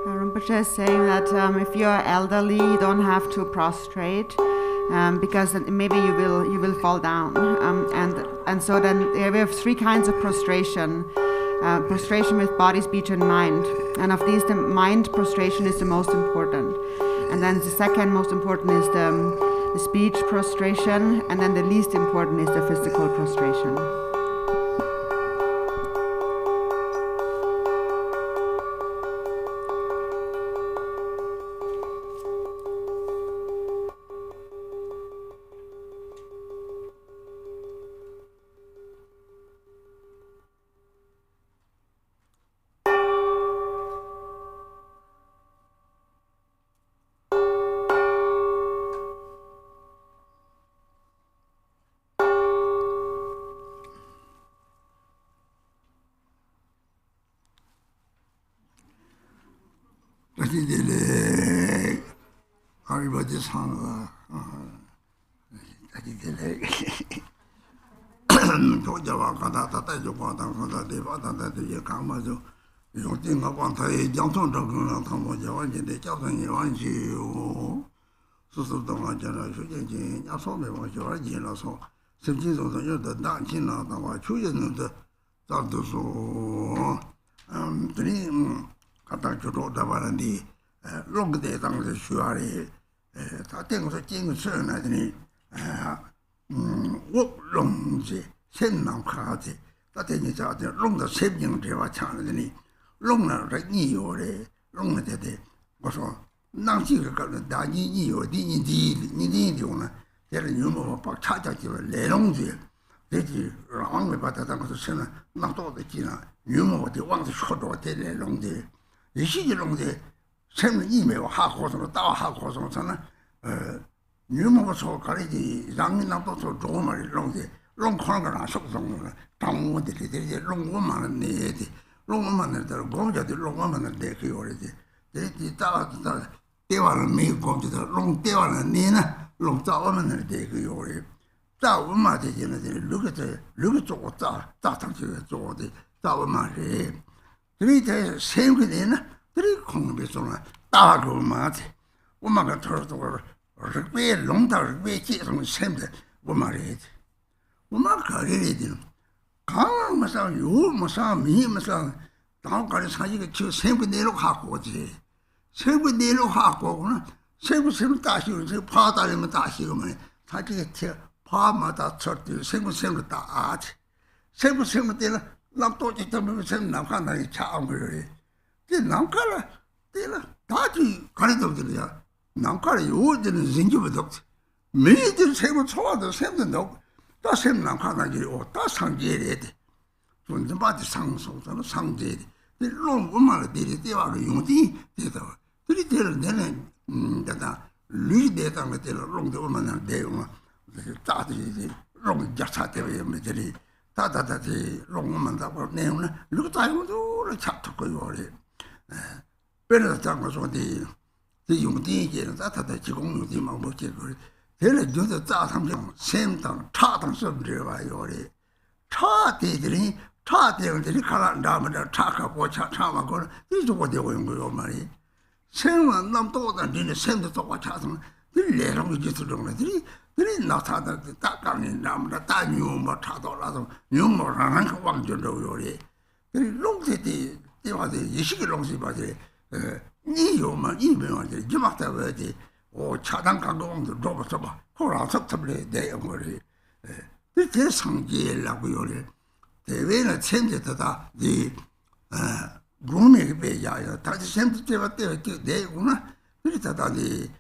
Rinpoche is saying that if you are elderly, you don't have to prostrate, because then maybe you will fall down. And so then we have three kinds of prostration. Prostration with body, speech, and mind. And of these, the mind prostration is the most important. And then the second most important is the speech prostration. And then the least important is the physical prostration. 다지들래 아리바지 상아 다지들래 조자와 가다다 대조과 당선다 대바다다 예 강마죠 용진과 관타의 장통적으로 통보자와 이제 자선이 완시요 수수동안잖아 수진진 야소매와 저지라서甚至说有的大金了的话出现的大多数这里갖다 주로 다바는데 롱데 당시 수아리 다 땡서 찡서 나더니 롱지 센남카지 다때니 자데 롱的세병 제와 창더니 롱나를 니요래 롱나데我说那这个个大你有的你有呢这个牛毛把差价就来龙子这就让我把它当个是呢那多的钱啊牛毛的往是说多的来龙的一些的龙的什么疫苗哈活什么大哈活什么呢牛毛说搞的让你那多说中嘛龙的龙看个那说什么当我的这龙我们那的龙我们那国家的龙我们那的给我的这大对完了没有光觉得龙对完了你呢龙早我们那这个有的早我们这些呢如果做早上就做的早我们这这里在三个人呢这里空别说了大个嘛的我们个头都是被龙到是被接上三的我们这我们个人的刚没上油没上米没上当个上一个就三个内陆哈国际全部内陆哈国呢全部大修这爬大人们大修嘛他这个铁爬嘛大车的全部大的全部的了那多就他们全南看那里抢过来这南看了对了大就看得到这里啊南看了有的人就不懂没的全部错的全部弄到全部南看那里哦大上街来的准正把的上手上上街的这龙我们的地方的用地对的这里的人的绿的当的龙的我们那的嘛大的龙家产的我们这里大的龙我们那个内容呢如果大用都来差不多有的别人讲我说的这用地界他的提供用地嘛我这个这里就是早上讲先当差当什么之外有的差的人差的人你看了咱们这差可不差嘛过你说我的我用过嘛哩千万那么多的人现在做我差什么你来了就是这种的你那差的大岗人咱们的大牛嘛差到那种牛毛上很可望就都有的你弄这的地方的一些个东西吧的你有嘛你没有的就嘛在外的我恰当刚刚往这做不做吧后来说他们的样过的你这上街那个有的在为了牵扯到他的农民被压呀，他就现在这个内容呢，这里他的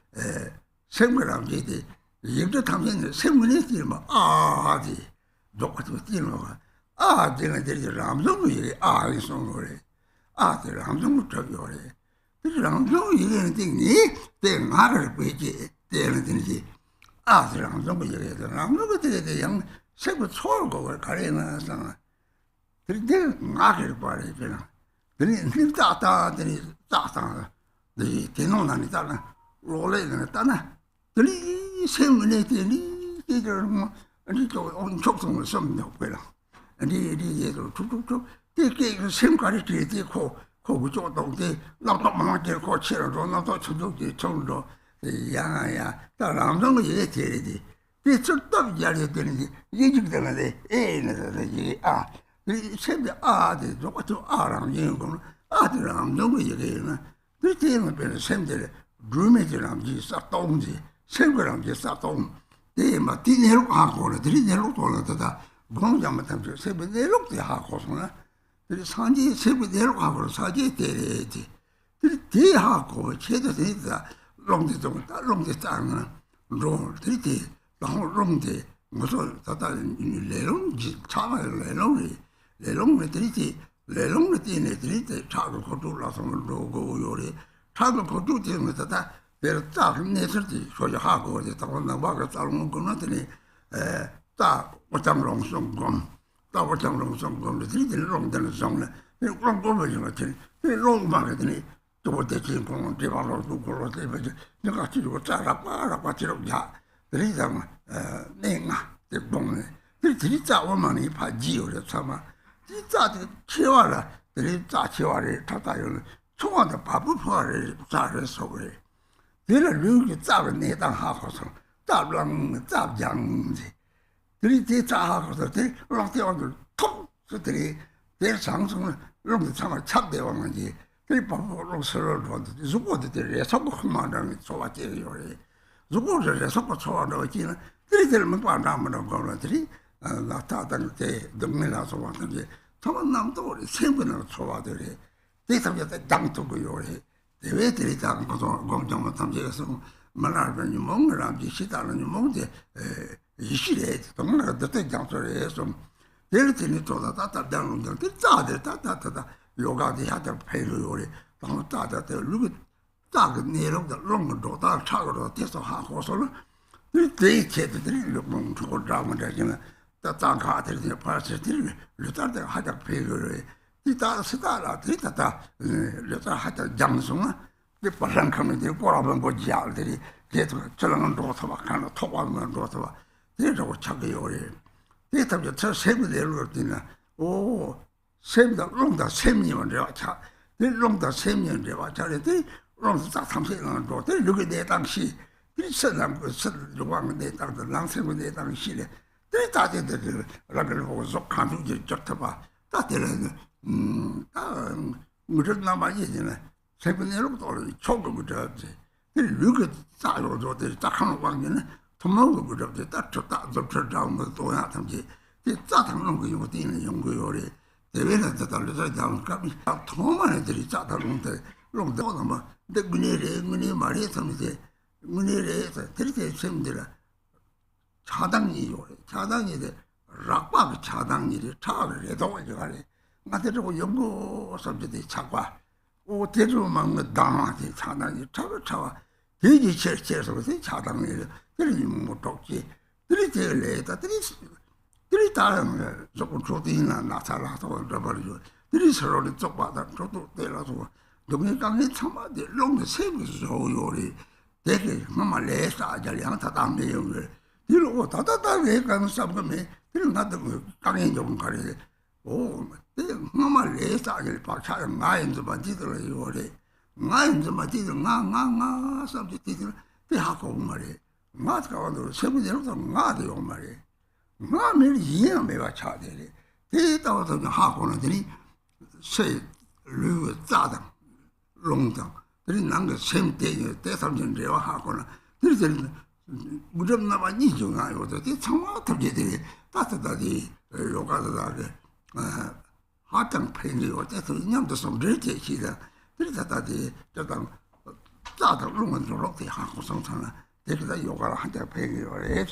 生活上的，有的他们的生活的地嘛啊的，如果这个地方啊，这个这就让中国的啊的生活的，啊的让中国这个的，这是让中国一个人的你在哪个国家这样的东西，啊是让中国一个人，让中国这个样生活错过可能呢什么，这哪个国家这样。你大大的电脑那里大呢，落来呢大呢，这里新闻的这里这个什么，你就按出从什么回来，你也就出，这个新开的这课不做到的，那到慢慢这课起来了，那到出的从着，呀，到南中国也这里的，这到家里的呢，也就这样的，那啊。你现在啊的，如果就啊让人讲啊的让中国一个人呢，你这样变成现在的，人民就让去杀东西，生活让去杀东，这嘛第二路下过了，第二路过了，他光讲嘛，他们说生活第二路的下过什么？这三季生活第二路下过了，三季第二季，这第下过，现在这个弄的中，弄的脏啊，弄这然后弄的，我说他来弄去，差不多来弄的。来龙的这里，来龙的店呢，这里在差个口住老什么路过有的，差个口住的么子的，在早上那时的说是下过的，他们那挖个早龙工那这里，早我讲龙松工，早我讲龙松工的，这里的龙在那上呢，那龙工为什么这里，这龙嘛这里， 저거 대신 공원 대방으로 누구로 되면 내가 지고 짜라빠라빠 지록야 그래서 내가 대봉네 들이 짜오만이 파지요래 참아 진짜 치와라 들이 짜치와를 타다요 총한테 밥을 퍼를 짜래서 그래 내가 류기 짜를 내당 하고서 짜랑 짜장지 들이 짜하고서 들이 락대원들 톡 들이 내 상승을 롱도 참아 참대원지 그 바보로 서로如果的人什么很忙的说话这个有人如果是什么说话的进这里们管他们的搞了这里那他等在东面上说话的他们那么多的全部能说话的人这他们在当中有人这位这里讲我说我们讲他们这个是马拉人你蒙人就其他人你蒙的一系列东那个在讲出来说这里这里做的他当中的炸的他요가디 하다 페르요리 또 따다데 루그 따그 내롱다 롱도 다 차고로 돼서 하고서는 이 대체들이 롱 주고 잡는다지는 다 장카들이 파스들이 루다데 하다 페르요리 이따 스타라 드리다다 루다 하다 장송아 이 바람카면 돼 보라본 거지알들이 계속 저런 로서 막하는 토관만 로서 이러고 차게요리 이따 저 세부대로 되나 오 셈다 롱다 셈이면 내가 차 롱다 셈이면 내가 잘했더니 롱다 딱 삼세는 또 이렇게 내 당시 이 선남 그 선왕 내 당도 랑세고 내 당시에 내 다들 라를 보고 속한지 쫓아봐 다들은 무슨 남아지 이제는 세분내로부터 초급을 저지 이렇게 싸로도 딱 하는 광년은 도망을 그렇게 딱 줬다 줬다면 또 하든지 이 짜탕는 거 요디는 연구요리 대회는 달려서 장갑이 통만 애들이 짜다는데 롱도 뭐 근데 문의래 말이 있었는데 문의래에서 들이대 셈들아 차당이요 차당이 락박 차당이래 차를 해도 가래 나한테고 연구 선배들이 차과 오 대주만 당하지 차당이 차와 되게 철저해서 차당이래 들이 못 독지 들이대래다 들이 다른 조금 조디나 나타나서 저버려 들이 서로를 쪽받아 저도 때라서 동네 강에 참아대 롱의 세비서 요리 되게 엄마 레사 자리랑 다 담내요 이러고 다다다게 가는 사람이 들이 나도 강에 좀 가래 오 엄마 레사를 박차 나인도 받지들 요리 나인도 받지들 나나나 sab지들 대하고 말이 나가 와도 세비대로도 나도 말이 나 매일 이해가 매가 차대리 대다워서 하고는 되니 세 류의 짜당 롱당 들이 난거 셈대에 대삼전제와 하고는 들이 무덤 나만 이중하고도 대 청와 탑제들이 따뜻하디 요가다게 하당 팬이고 대서 냠도 좀 들게시다 들이 따뜻하디 저당 짜당 롱은 저렇게 하고 성사나 대기다 요가를 한대 팬이고 해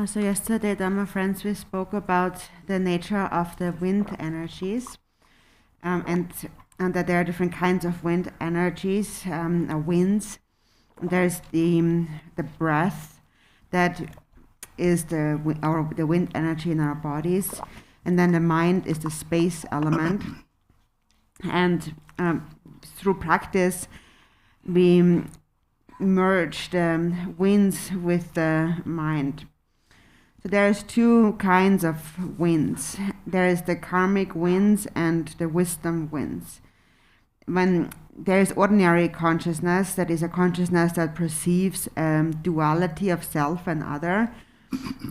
So yesterday, Dharma friends, we spoke about the nature of the wind energies, and that there are different kinds of wind energies, winds. There's the breath, that is the wind energy in our bodies, and then the mind is the space element. And through practice, we merge the winds with the mind. So there's two kinds of winds. There is the karmic winds and the wisdom winds. When there is ordinary consciousness, that is a consciousness that perceives duality of self and other,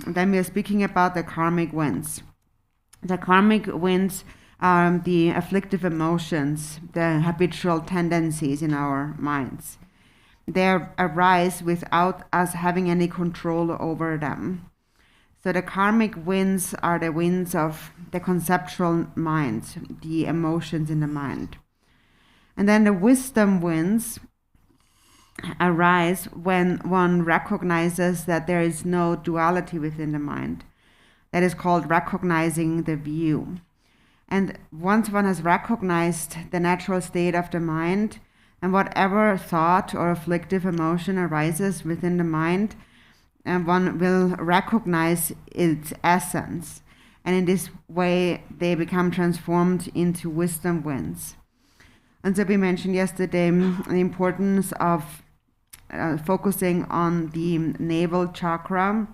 then we are speaking about the karmic winds. The karmic winds are the afflictive emotions, the habitual tendencies in our minds. They arise without us having any control over them. So the karmic winds are the winds of the conceptual mind, the emotions in the mind. And then the wisdom winds arise when one recognizes that there is no duality within the mind. That is called recognizing the view. And once one has recognized the natural state of the mind, and whatever thought or afflictive emotion arises within the mind, one will recognize its essence. And in this way, they become transformed into wisdom winds. And so we mentioned yesterday the importance of focusing on the navel chakra,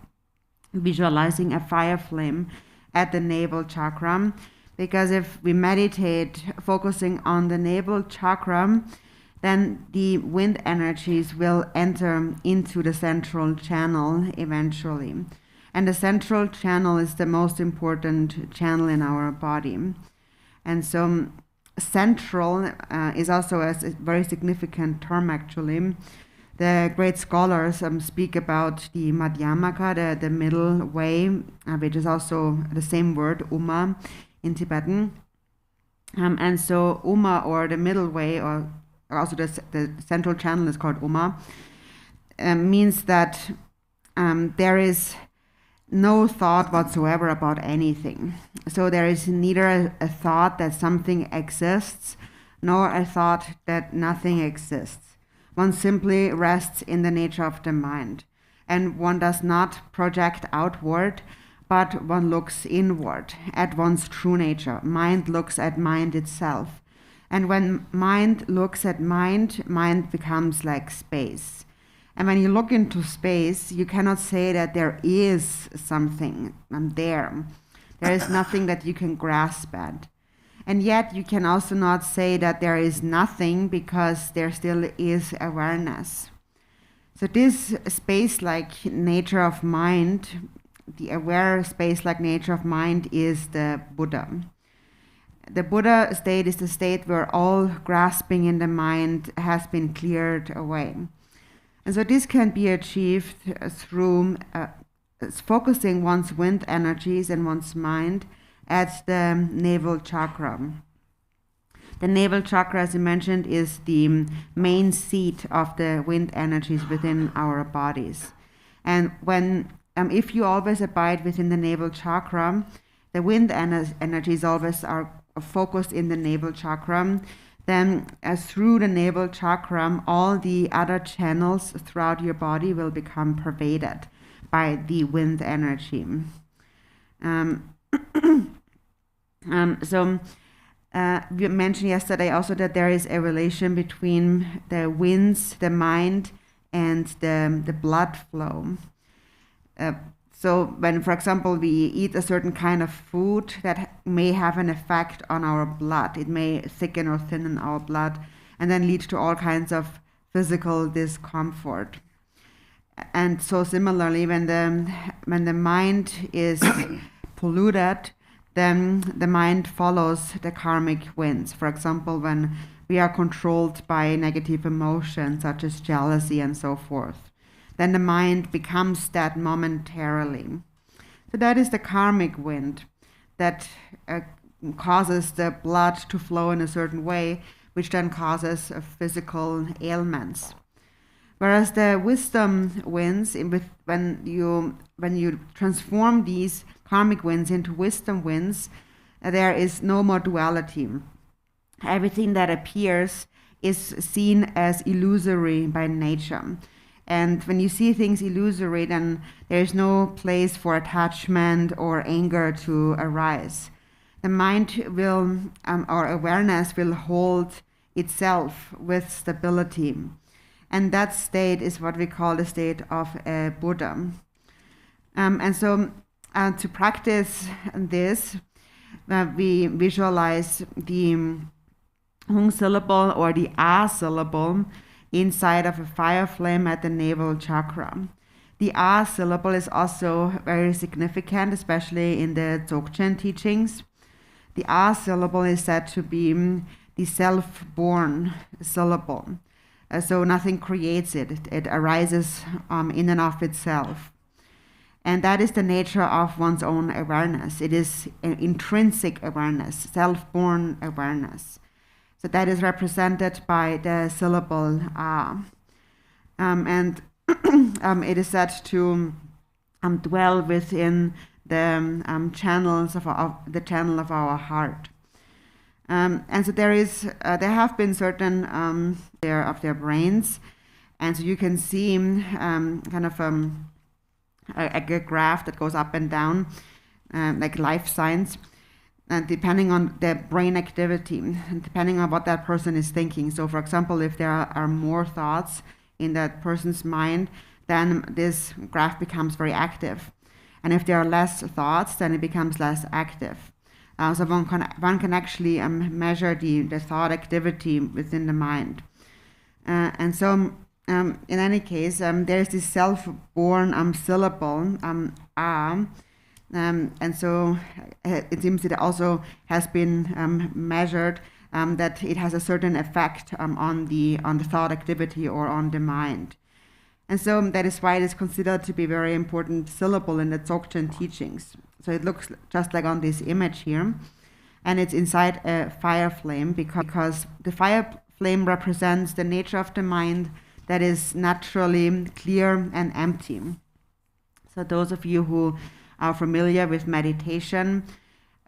visualizing a fire flame at the navel chakra. Because if we meditate focusing on the navel chakra, then the wind energies will enter into the central channel eventually. And the central channel is the most important channel in our body. And so central is also a very significant term actually. The great scholars speak about the Madhyamaka, the middle way, which is also the same word, Uma, in Tibetan. And so Uma, or the middle way, or also the central channel is called Uma, means that there is no thought whatsoever about anything. So there is neither a thought that something exists, nor a thought that nothing exists. One simply rests in the nature of the mind. And one does not project outward, but one looks inward at one's true nature. Mind looks at mind itself. And when mind looks at mind, mind becomes like space. And when you look into space, you cannot say that there is something there. There is nothing that you can grasp at. And yet you can also not say that there is nothing, because there still is awareness. So this space-like nature of mind, the aware space-like nature of mind, is the Buddha. The Buddha state is the state where all grasping in the mind has been cleared away. And so this can be achieved through focusing one's wind energies and one's mind at the navel chakra. The navel chakra, as you mentioned, is the main seat of the wind energies within our bodies. And when, if you always abide within the navel chakra, the wind energies always are focused in the navel chakra. Then through the navel chakra, all the other channels throughout your body will become pervaded by the wind energy. So we mentioned yesterday also that there is a relation between the winds, the mind, and the blood flow. So when, for example, we eat a certain kind of food that may have an effect on our blood, it may thicken or thin our blood, and then lead to all kinds of physical discomfort. And so similarly, when the mind is polluted, then the mind follows the karmic winds. For example, when we are controlled by negative emotions such as jealousy and so forth, then the mind becomes that momentarily. So that is the karmic wind that causes the blood to flow in a certain way, which then causes physical ailments. Whereas the wisdom winds, when you transform these karmic winds into wisdom winds, there is no more duality. Everything that appears is seen as illusory by nature. And when you see things illusory, then there is no place for attachment or anger to arise. The mind will, or awareness will hold itself with stability. And that state is what we call the state of a Buddha. And so to practice this, we visualize the Hung syllable or the A syllable inside of a fire flame at the navel chakra. The A syllable is also very significant, especially in the Dzogchen teachings. The A syllable is said to be the self-born syllable. So nothing creates it. It arises in and of itself. And that is the nature of one's own awareness. It is an intrinsic awareness, self-born awareness. So that is represented by the syllable A. And it is said to dwell within the channels of the channel of our heart. And so there have been certain of their brains, and so you can see a graph that goes up and down, like life signs, and depending on the brain activity, and depending on what that person is thinking. So, for example, if there are more thoughts in that person's mind, then this graph becomes very active. And if there are less thoughts, then it becomes less active. So one can actually measure the thought activity within the mind. And so, in any case, there's this self-born syllable, a, and so it seems it also has been measured that it has a certain effect on the thought activity or on the mind. And so that is why it is considered to be a very important syllable in the Dzogchen teachings. So it looks just like on this image here, and it's inside a fire flame because the fire flame represents the nature of the mind that is naturally clear and empty. So those of you who are familiar with meditation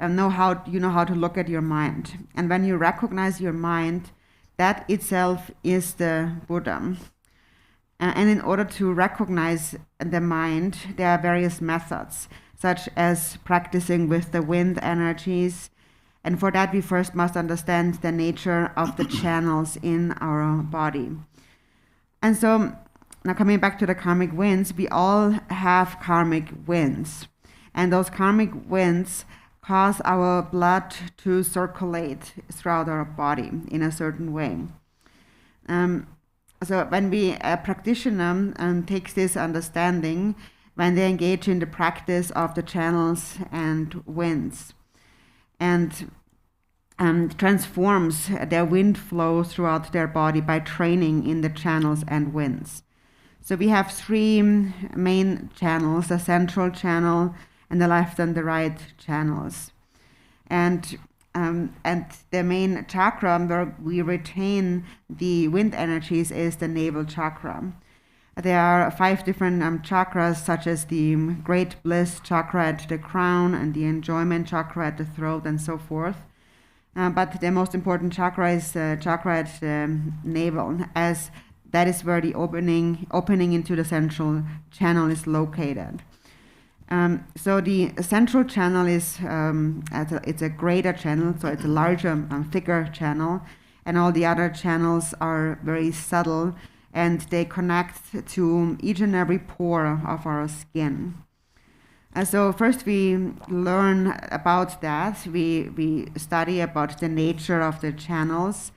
know how to look at your mind. And when you recognize your mind, that itself is the Buddha. And in order to recognize the mind, there are various methods, such as practicing with the wind energies. And for that, we first must understand the nature of the channels in our body. And so, now coming back to the karmic winds, we all have karmic winds. And those karmic winds cause our blood to circulate throughout our body in a certain way. So when a practitioner takes this understanding, when they engage in the practice of the channels and winds, and transforms their wind flow throughout their body by training in the channels and winds. So we have three main channels, the central channel and the left and the right channels. And the main chakra where we retain the wind energies is the navel chakra. There are 5 different chakras, such as the great bliss chakra at the crown and the enjoyment chakra at the throat and so forth. But the most important chakra is the chakra at the navel, as that is where the opening into the central channel is located. So the central channel is it's a greater channel, so it's a larger, thicker channel, and all the other channels are very subtle, and they connect to each and every pore of our skin. So first we learn about that. We study about the nature of the channels,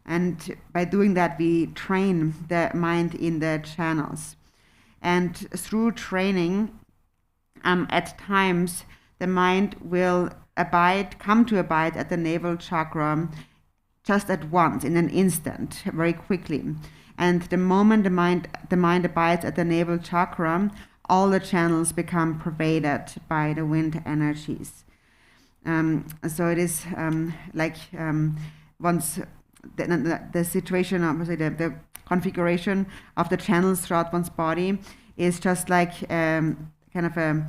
and by doing that we train the mind in the channels. And through training, at times the mind will come to abide at the navel chakra just at once, in an instant, very quickly. And the moment the mind abides at the navel chakra, all the channels become pervaded by the wind energies. So it is once the situation, the configuration of the channels throughout one's body is just like kind of a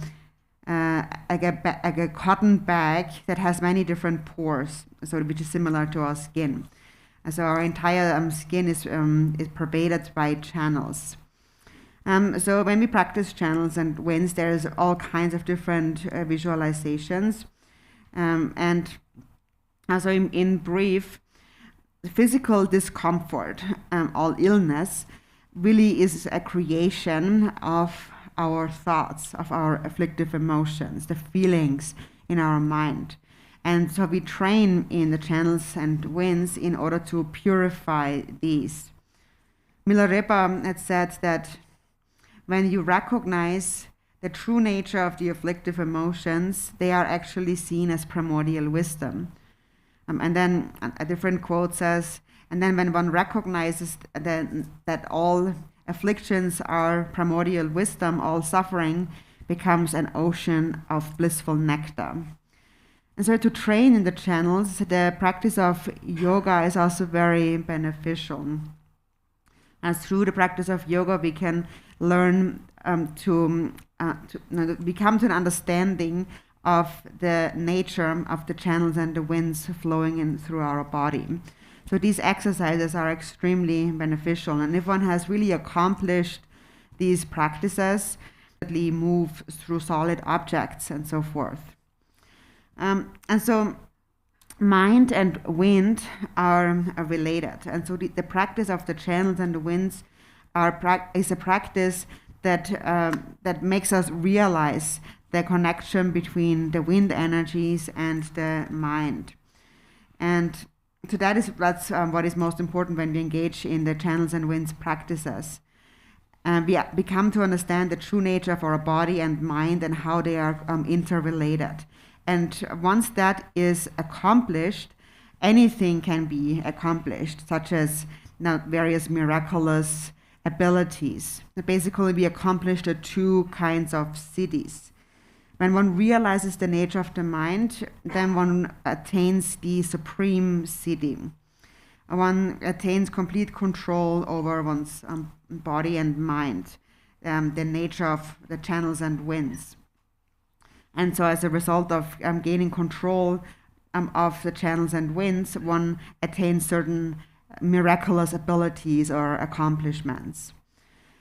cotton bag that has many different pores, so which is similar to our skin. And so our entire skin is pervaded by channels. So when we practice channels and winds, there's all kinds of different visualizations. And so in brief, physical discomfort, all illness, really is a creation of our thoughts, of our afflictive emotions, the feelings in our mind. And so we train in the channels and winds in order to purify these. Milarepa had said that when you recognize the true nature of the afflictive emotions, they are actually seen as primordial wisdom. And then a different quote says, and then when one recognizes that all afflictions are primordial wisdom, all suffering becomes an ocean of blissful nectar. And so to train in the channels, the practice of yoga is also very beneficial. As through the practice of yoga, we can learn to come to an understanding of the nature of the channels and the winds flowing in through our body. So these exercises are extremely beneficial. And if one has really accomplished these practices, move through solid objects and so forth. And so mind and wind are related. And so the practice of the channels and the winds is a practice that makes us realize the connection between the wind energies and the mind. And so that's what is most important when we engage in the channels and winds practices. We come to understand the true nature of our body and mind and how they are interrelated. And once that is accomplished, anything can be accomplished, such as various miraculous abilities. Basically, we accomplish the two kinds of siddhis. When one realizes the nature of the mind, then one attains the supreme siddhi. One attains complete control over one's body and mind, the nature of the channels and winds. And so as a result of gaining control of the channels and winds, one attains certain miraculous abilities or accomplishments.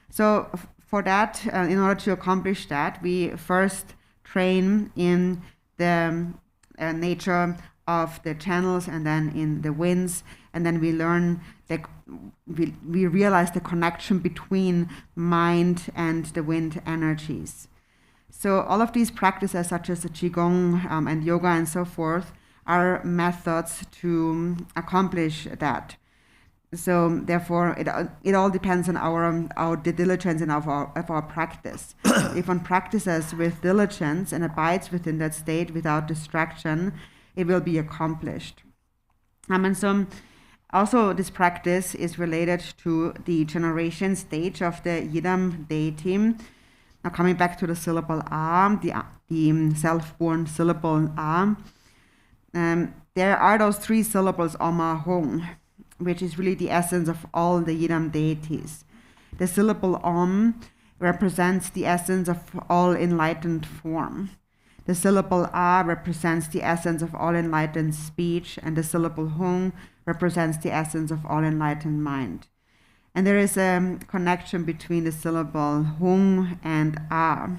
So for that, in order to accomplish that, we first train in the nature of the channels and then in the winds, and then we learn that we realize the connection between mind and the wind energies. So all of these practices, such as the Qigong and yoga and so forth, are methods to accomplish that. So therefore, it all depends on our diligence and of our practice. If one practices with diligence and abides within that state without distraction, it will be accomplished. And so also this practice is related to the generation stage of the Yidam deity. Now coming back to the syllable A, the self-born syllable A, there are those three syllables Oma Hong, which is really the essence of all the Yidam deities. The syllable Om represents the essence of all enlightened form. The syllable A represents the essence of all enlightened speech, and the syllable Hong represents the essence of all enlightened mind. And there is a connection between the syllable Hong and A.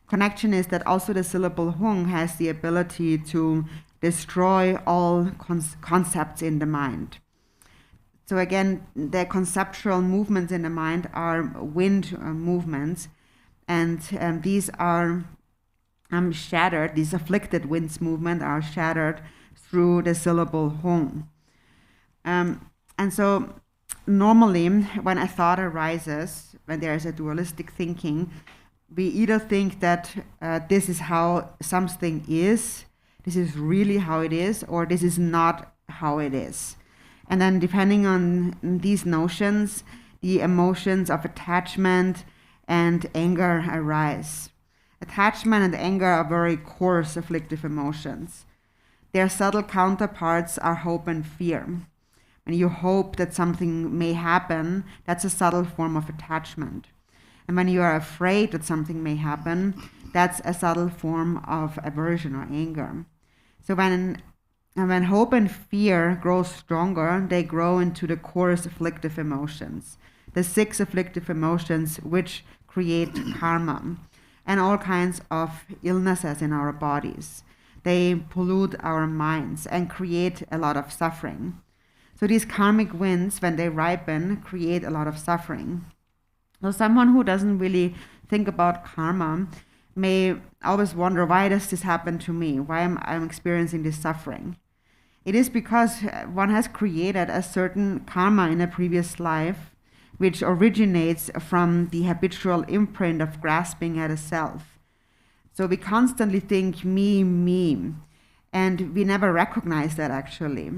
Connection is that also the syllable Hong has the ability to destroy all concepts in the mind. So again, the conceptual movements in the mind are wind movements, and these are shattered, these afflicted winds movement are shattered through the syllable Hong. And so normally when a thought arises, when there is a dualistic thinking, we either think that this is how something is, this is really how it is, or this is not how it is. And then depending on these notions, the emotions of attachment and anger arise. Attachment and anger are very coarse afflictive emotions. Their subtle counterparts are hope and fear. When you hope that something may happen, that's a subtle form of attachment. And when you are afraid that something may happen, that's a subtle form of aversion or anger. So when hope and fear grow stronger, they grow into the coarse afflictive emotions, the 6 afflictive emotions which create karma and all kinds of illnesses in our bodies. They pollute our minds and create a lot of suffering. So these karmic winds, when they ripen, create a lot of suffering. So someone who doesn't really think about karma may always wonder, why does this happen to me? Why am I experiencing this suffering? It is because one has created a certain karma in a previous life, which originates from the habitual imprint of grasping at a self. So we constantly think me, and we never recognize that actually.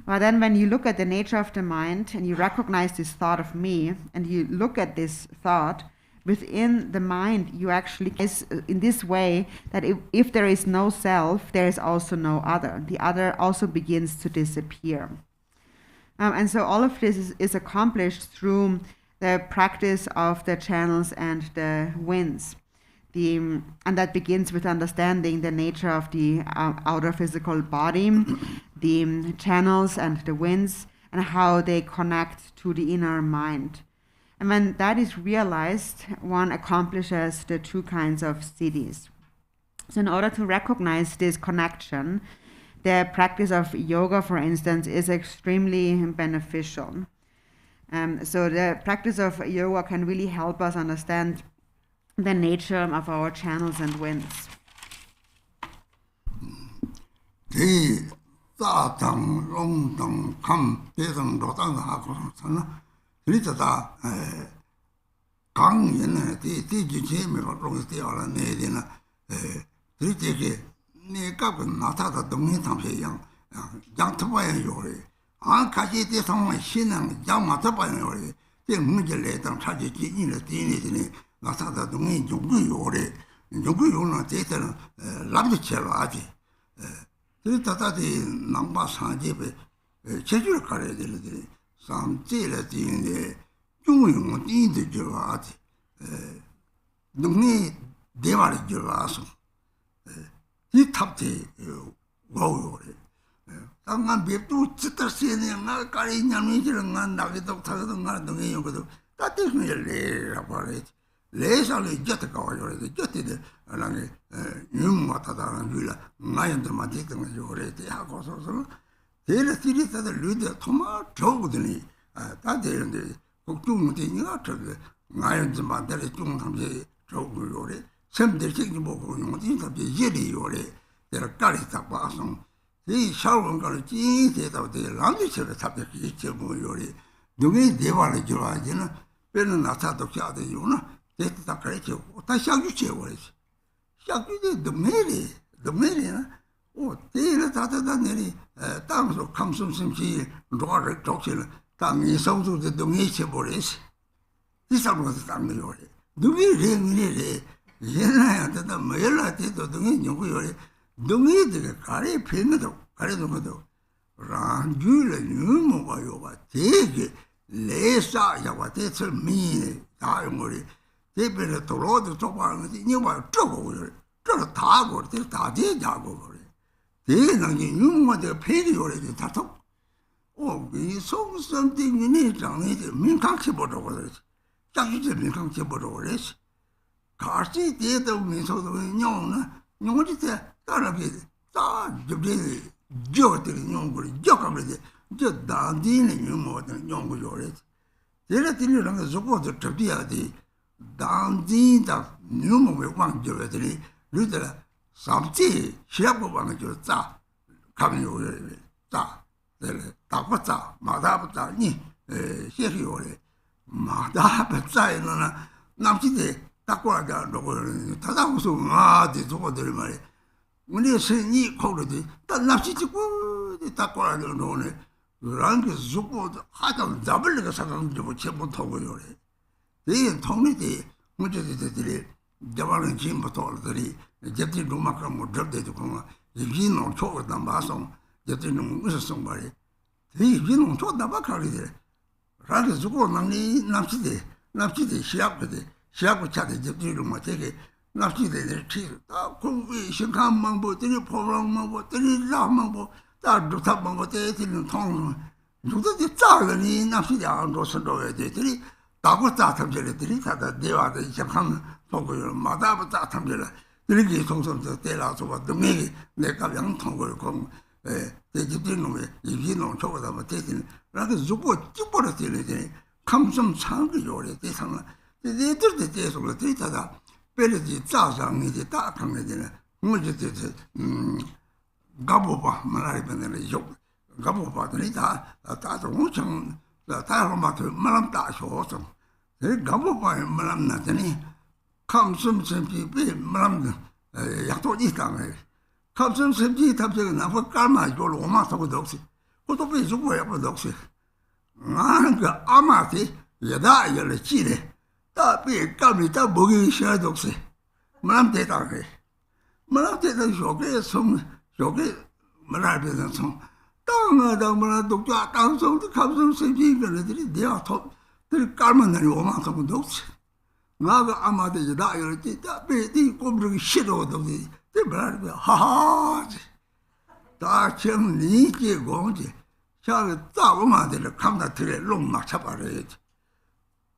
But then when you look at the nature of the mind and you recognize this thought of me, and you look at this thought, within the mind, you actually, in this way, that if there is no self, there is also no other. The other also begins to disappear. And so all of this is accomplished through the practice of the channels and the winds. And that begins with understanding the nature of the outer physical body, the channels and the winds, and how they connect to the inner mind. And when that is realized, one accomplishes the two kinds of siddhis. So in order to recognize this connection, the practice of yoga, for instance, is extremely beneficial. So the practice of yoga can really help us understand the nature of our channels and winds.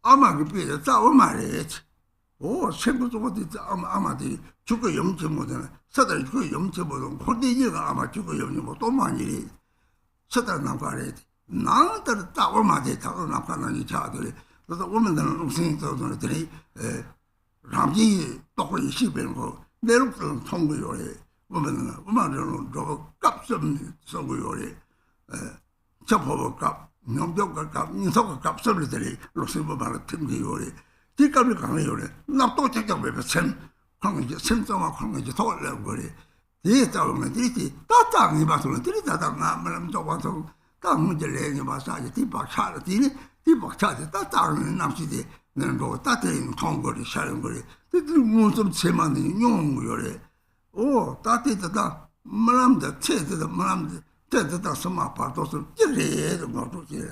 아마 그 비에 자고 말이지. 오, 생각도 아마디 죽고 영지 못하는 서다 죽고 영지 못하는 호대지가 아마 죽고 영지 못또 많이 서다 남가래. 나한테 자고 말이 자고 남가는 자들이 그래서 오면은 우승이 도전들이 ramji toko isi bengo 내로 통고 요래 보면은 음악으로 저 값좀 쓰고 요래 접어버 값 명도가 값 인소가 값 쓰들이 로스버 바로 팀기 요래 뒤값을 강해 요래 나또 책장 왜 셈 황이제 셈정아 황이제 돌려 거래 뒤에 잡으면 뒤지 따땅이 봐서는 뒤에 따땅 나면 좀 와서 딱 문제 내게 봐서 이제 뒤박차를 뒤박차를 따땅은 남시지 내가 따뜻한 통거리 샤는거리 무슨 제만이 용무요래 오 따뜻하다 말람다 체드다 말람다 체드다 스마 파도스 이래도 뭐지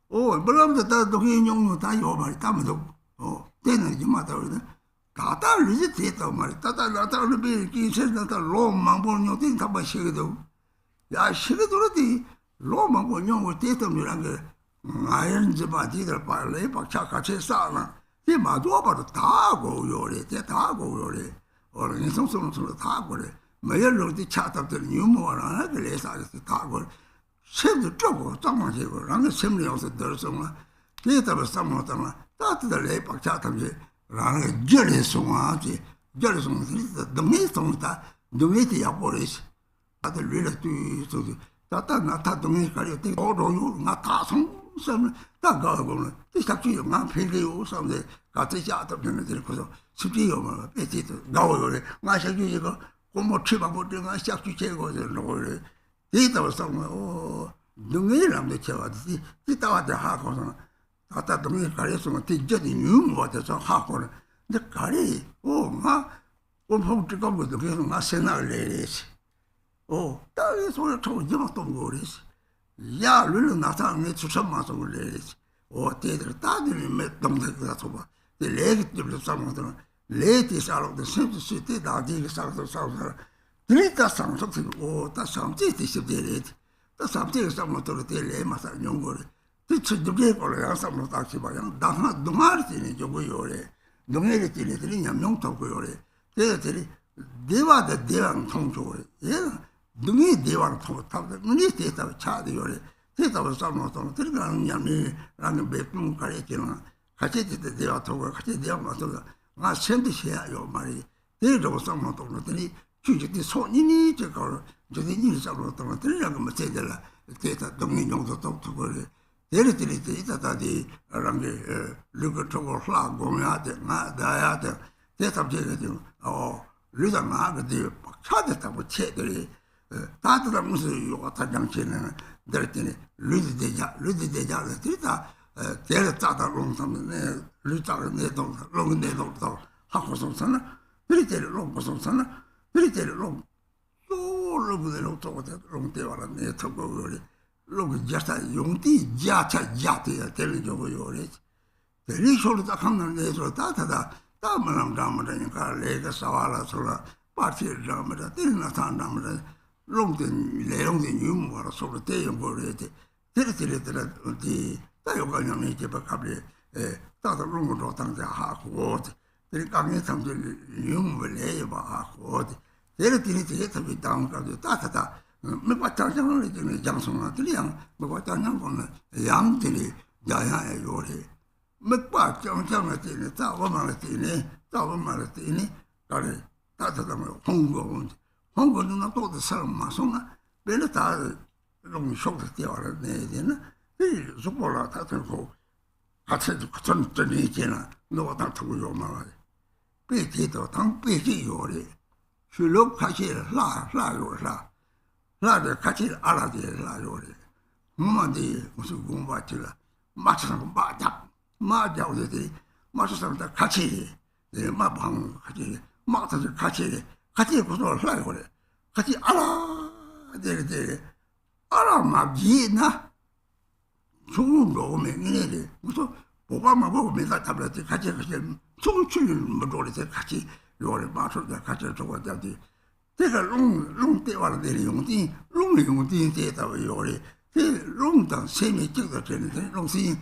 오 말람다 다 동이 용무 다 요말 담도 오 되는 게 맞다 그러네 다다 리지 됐다 말 다다 나타를 비기 세다 로망 보는 데 다바 시기도 야 시기도로디 로망 보는 거 됐다 미란 게 아연지 바디들 빨래 박차 같이 싸나 이 마도바도 다 고요래 다 고요래 어른 성성으로 다 고래 매일로디 차답들 유머나 그래서 다 고래 셈도 쪼고 장마지고 랑게 셈이어서 들었으면 데이터를 삼았다나 따뜻할 래 박차 탐지 랑게 절에서와지 절에서 동네 동다 동네에 야보레스 다들 리라도 다다 나타 동네 가려 때 오로요 나타 성 다가고는 시작지요 나 필요 없는데 같이 자답되는 들 거서 수지요 뭐 배지도 나오요래 마셔주 이거 고모 치바고 내가 시작주 제거를 놓으래 이따서 뭐 능이람도 쳐가지 이따와도 하고서 다다 동네 가려서는 뒤져지 뉴 같아서 하고는 근데 가리 오마 뭐 찍어보도 그래서 나 생각을 내리지 오 따위 소리 좀 이만큼 거리지 야, 룰루 나타나면 주천마서 올래야지. 오, 대들 따들이 몇 동생이가 줘봐. 내 레기집을 싸먹더라. 레기 싸먹더 심지 때 나디가 싸먹더 드리다 상속들 오, 다 상지티 싶대래지. 다 상지가 싸먹더라. 대 레마사 용거래. 대체 두개 걸어야 싸먹더 다시 봐야. 나하 동아리티니 저거 요래. 동아리티니 들이 냠용토고 요래. 대들이 대화다 대왕 통조래. 얘는 능이 대왕 통탑다 능이 대답 차대요래 대답을 싸놓고 들어가는 냠이라는 몇분 가르치는 같이 대화 통과 같이 대화 맞춰서 나 셈듯이야요 말이 대답을 싸놓고 그러더니 주직이 손님이 저거 저기 일 싸놓고 들으라고 뭐 제대로 대답 동의 용도 통투거래 내리들이 있다다디 랑게 르거 통고 흘러고면하대 나야대 대답 제대로 르다 나가지 차대다고 체들이 다들 무슨 요가 단장치는 들었더니 르디대자 들다 데려다다 롱삼네 르다를 내도 롱내도 하고서는 그리테를 롱고서는 그리테를 롱 또르부대로 또고대 롱대와라 내 토고리 롱 자사 용띠 자차 자티야 되는 저거 요래 대리소로 딱 하는 데서 다다다 다음은 감으니까 내가 사와라 소라 파티를 감으라 되는 사람들 롱된 내용된 유머로 서로 대용거리에 데리들이들 어디 다요가냐면 이제 바카블에 다들 롱으로 당자 하고 데리 강에 상들 유머를 해봐 하고 데리들이 되게 다음까지 따다다 몇 바탕장을 이제 장성아들이랑 몇 바탕장은 양들이 야야에 요래 몇 바탕장을 되네 따고만을 되네 가래 따다다 홍보는 나도 사람 마송아 별다 롱 쇼트 되어라 내지는 이 속보라 다들고 같이 전전이 있잖아 너가 다 두고 요 말아 배지도 당 배지 요리 실력 같이 라를 같이 알아야 라요리 뭐만디 무슨 공부하지라 맞춰서 맞아 어디 맞춰서 같이 내 마방 같이 맞춰서 같이 고소를 하려고 그래. 같이 알아. 데레. 알아 막이나. 좋은 거 오면 이래. 무슨 보고만 보고 맨날 잡았지. 같이 총출을 못 오래서 같이 요래 맞춰서 같이 저거다지. 내가 롱 때와라 내리 용띠. 롱이 때다 요래. 롱당 세미 찍다 되는데 롱시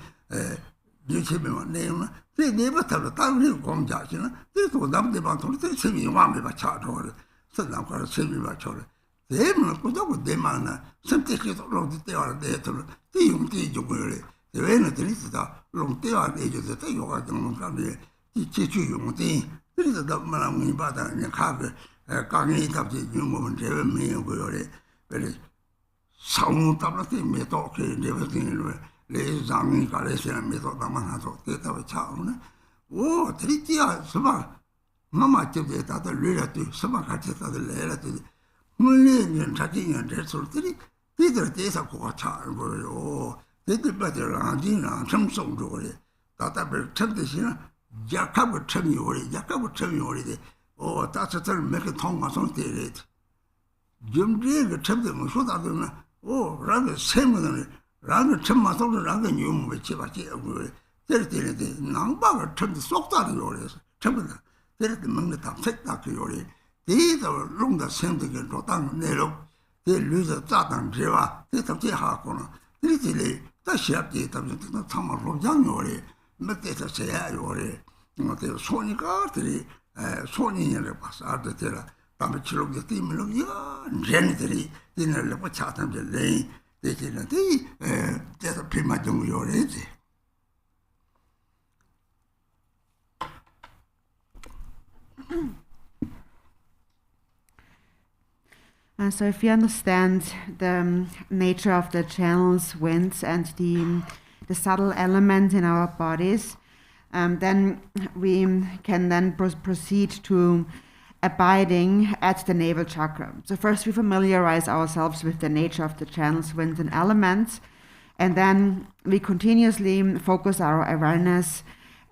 你前面嘛内容呢，这你不头了，当然光家去了，这多咱们地方同这前面往没把掐着了，是那块前面把掐了，这么不到个地方呢，身体去到弄掉了那头了，这用这就过来，这为了这里知道弄掉了就是这有个东西的，这就用的，这里知道么那没把的，你看个刚一他这用我们这边没有过来，为了上到了这没到去这个地方。来让人家来现在没到那么他说对他会唱呢，哦，这里底下什么，妈妈就在他的来了对，什么看见他的来了对，我年他今年这时候这里这上给我唱过来哦，这把这让人让成送着的，到那边成的些呢，也看不成有的，也看不成有的，哦，但是这儿没个通啊，从这来的，用这个成的我说到的呢，哦，那个什么的呢？然后陈马都是然后牛没去把结果，这里的南巴个陈的说大的有的是，陈不的，这里的门的当谁大个有的，第一个弄的现在个做当内容，这绿的炸弹之外，这都这下过了，这里在写的他们这个他们说讲有的，没得他谁有的，我这说你个这里，说你也把啥的这了，他们去了个地门了呀，人这里，这那里不恰当的人。这些人，这是偏蛮重要的。So if you understand the nature of the channels, winds, and the subtle elements in our bodies, then we can then proceed to abiding at the navel chakra. So first we familiarize ourselves with the nature of the channels, winds, and elements, and then we continuously focus our awareness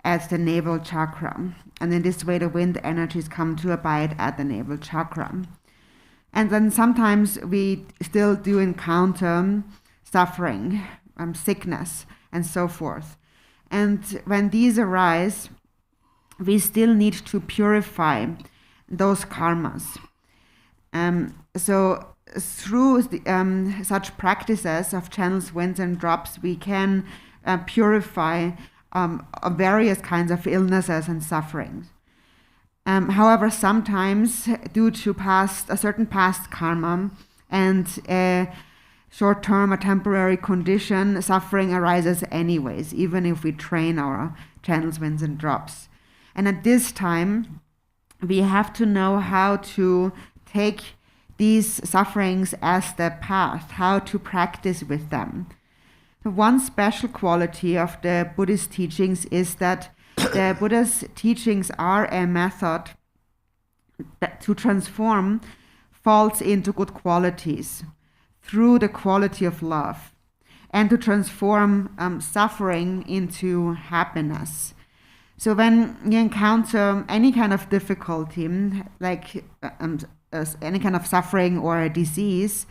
at the navel chakra. And in this way the wind energies come to abide at the navel chakra. And then sometimes we still do encounter suffering, sickness, and so forth. And when these arise, we still need to purify those karmas. So through such practices of channels, winds, and drops, we can purify various kinds of illnesses and sufferings. However, sometimes due to a certain past karma and a short-term or temporary condition, suffering arises anyways, even if we train our channels, winds, and drops. And at this time, we have to know how to take these sufferings as the path, how to practice with them. So one special quality of the Buddhist teachings is that the Buddha's teachings are a method to transform faults into good qualities through the quality of love, and to transform suffering into happiness. So when you encounter any kind of difficulty, like any kind of suffering or a disease,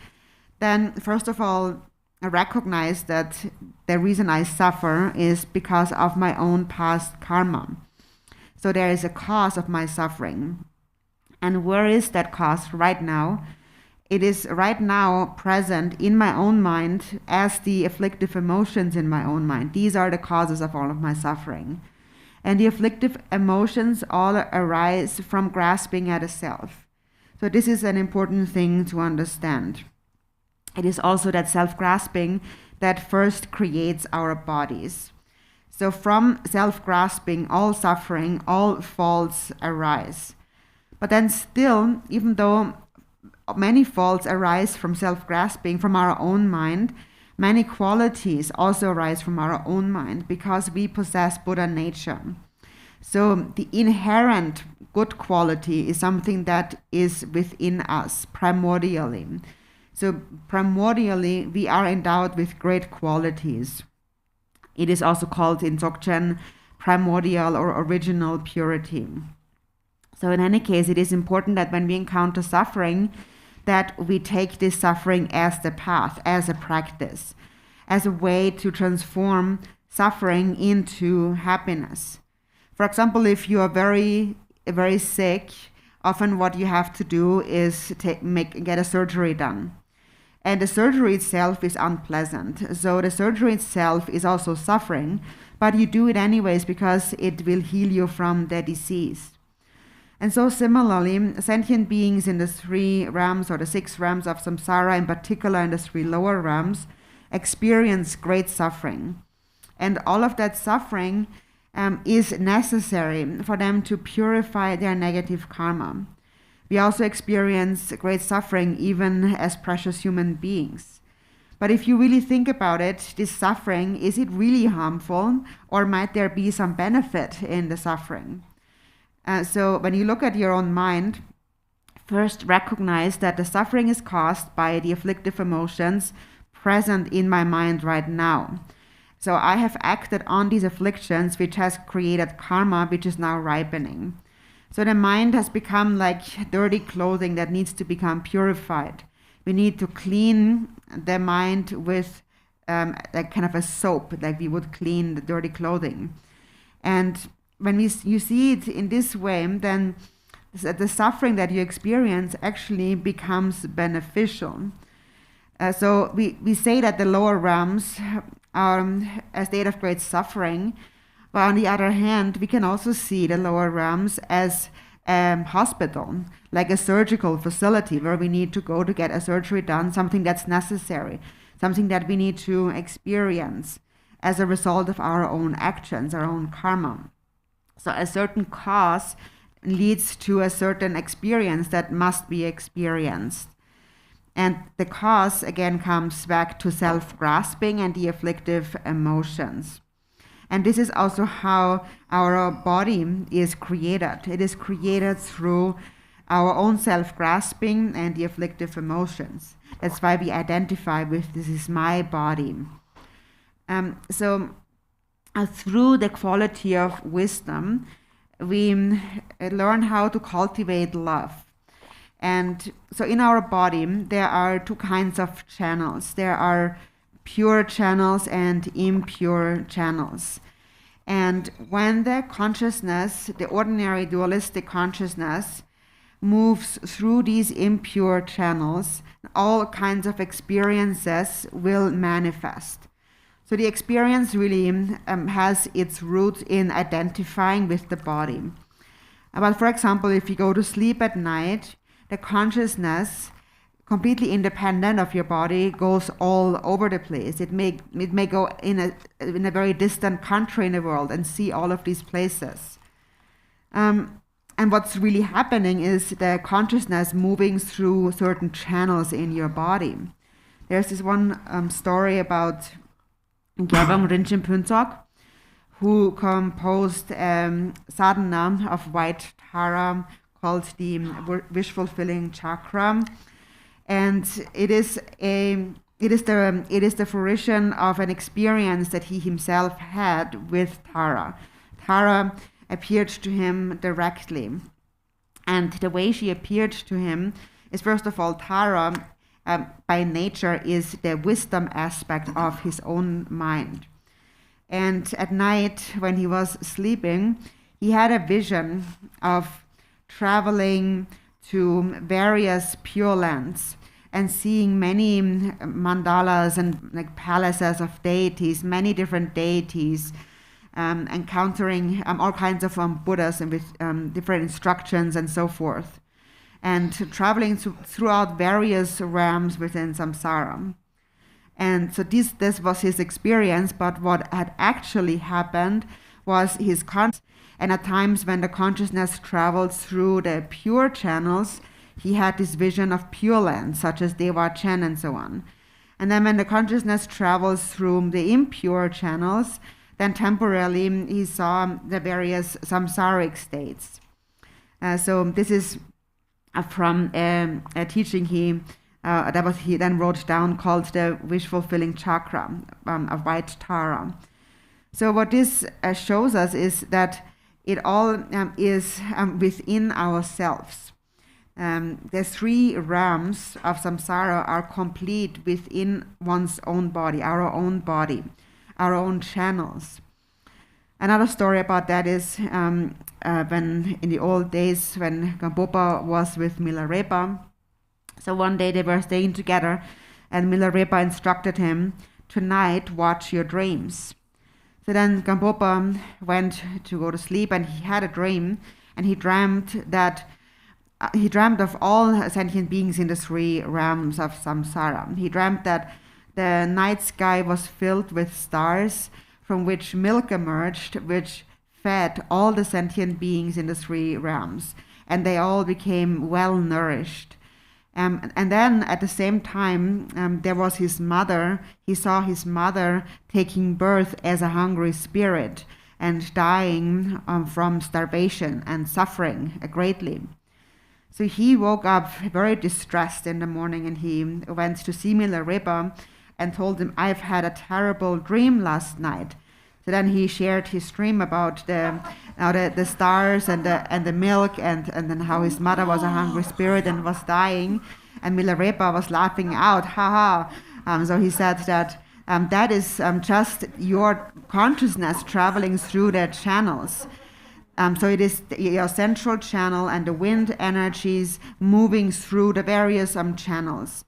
then first of all, I recognize that the reason I suffer is because of my own past karma. So there is a cause of my suffering. And where is that cause right now? It is right now present in my own mind as the afflictive emotions in my own mind. These are the causes of all of my suffering. And the afflictive emotions all arise from grasping at a self. So this is an important thing to understand. It is also that self-grasping that first creates our bodies. So from self-grasping, all suffering, all faults arise. But then still, even though many faults arise from self-grasping, from our own mind, many qualities also arise from our own mind because we possess Buddha nature. So the inherent good quality is something that is within us primordially. So primordially, we are endowed with great qualities. It is also called in Dzogchen primordial or original purity. So in any case, it is important that when we encounter suffering, that we take this suffering as the path, as a practice, as a way to transform suffering into happiness. For example, if you are very, very sick, often what you have to do is get a surgery done. And the surgery itself is unpleasant. So the surgery itself is also suffering but you do it anyways because it will heal you from the disease. And so similarly, sentient beings in the 3 realms or the 6 realms of samsara, in particular in the 3 lower realms, experience great suffering. And all of that suffering is necessary for them to purify their negative karma. We also experience great suffering even as precious human beings. But if you really think about it, this suffering, is it really harmful, or might there be some benefit in the suffering? So when you look at your own mind, first recognize that the suffering is caused by the afflictive emotions present in my mind right now. So I have acted on these afflictions, which has created karma, which is now ripening. So the mind has become like dirty clothing that needs to become purified. We need to clean the mind with like kind of a soap, like we would clean the dirty clothing. And when you see it in this way, then the suffering that you experience actually becomes beneficial. So we say that the lower realms are a state of great suffering, but on the other hand, we can also see the lower realms as a hospital, like a surgical facility where we need to go to get a surgery done, something that's necessary, something that we need to experience as a result of our own actions, our own karma. So a certain cause leads to a certain experience that must be experienced. And the cause, again, comes back to self-grasping and the afflictive emotions. And this is also how our body is created. It is created through our own self-grasping and the afflictive emotions. That's why we identify with, this is my body. Through the quality of wisdom, we learn how to cultivate love. And so in our body, there are 2 kinds of channels. There are pure channels and impure channels. And when the consciousness, the ordinary dualistic consciousness, moves through these impure channels, all kinds of experiences will manifest. So the experience really has its roots in identifying with the body. But for example, if you go to sleep at night, the consciousness, completely independent of your body, goes all over the place. It may go in a very distant country in the world and see all of these places. And what's really happening is the consciousness moving through certain channels in your body. There's this one story about Gyalwang Rinchen Phuntsok, who composed sadhana of white Tara called the wish-fulfilling chakra, and it is the fruition of an experience that he himself had with Tara. Tara appeared to him directly, and the way she appeared to him is, first of all, Tara by nature is the wisdom aspect of his own mind. And at night, when he was sleeping, he had a vision of traveling to various Pure Lands and seeing many mandalas and like palaces of deities, many different deities, encountering all kinds of Buddhas and with different instructions and so forth, and traveling throughout various realms within samsara. And so this was his experience, but what had actually happened was his consciousness. And at times when the consciousness traveled through the pure channels, he had this vision of Pure Lands, such as Dewa Chen and so on. And then when the consciousness travels through the impure channels, then temporarily he saw the various samsaric states. So this is from a teaching he then wrote down called the wish-fulfilling chakra of white Tara. So what this shows us is that it all is within ourselves. The 3 realms of samsara are complete within one's own body, our own channels. Another story about that is when in the old days when Gampopa was with Milarepa. So one day they were staying together and Milarepa instructed him, "Tonight watch your dreams." So then Gampopa went to go to sleep, and he had a dream, and he dreamt of all sentient beings in the three realms of samsara. He dreamt that the night sky was filled with stars from which milk emerged, which fed all the sentient beings in the three realms, and they all became well nourished. And then at the same time, there was his mother. He saw his mother taking birth as a hungry spirit and dying from starvation and suffering greatly. So he woke up very distressed in the morning, and he went to see Milarepa and told him, "I've had a terrible dream last night." So then he shared his dream about the stars and the milk, and then how his mother was a hungry spirit and was dying. And Milarepa was laughing out, ha ha. So he said that that is just your consciousness traveling through the channels. So it is your central channel and the wind energies moving through the various channels.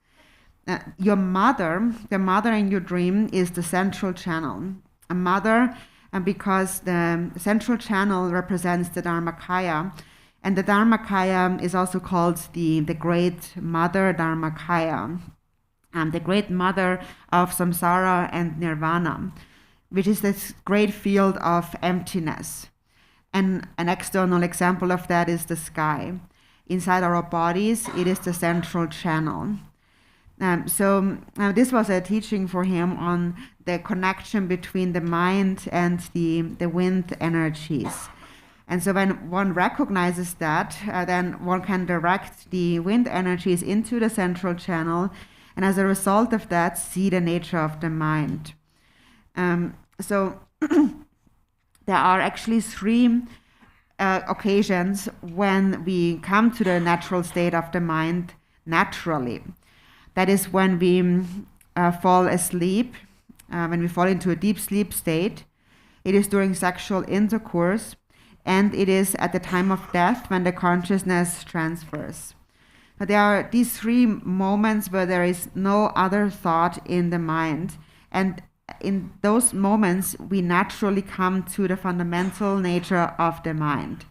Your mother, the mother in your dream, is the central channel. A mother, because the central channel represents the Dharmakaya, and the Dharmakaya is also called the Great Mother Dharmakaya, the Great Mother of Samsara and Nirvana, which is this great field of emptiness. And an external example of that is the sky. Inside our bodies, it is the central channel. So this was a teaching for him on the connection between the mind and the wind energies. And so when one recognizes that, then one can direct the wind energies into the central channel, and as a result of that, see the nature of the mind. So there are actually three occasions when we come to the natural state of the mind naturally. That is when we fall asleep, when we fall into a deep sleep state. It is during sexual intercourse, and it is at the time of death when the consciousness transfers. But there are these three moments where there is no other thought in the mind, and in those moments we naturally come to the fundamental nature of the mind.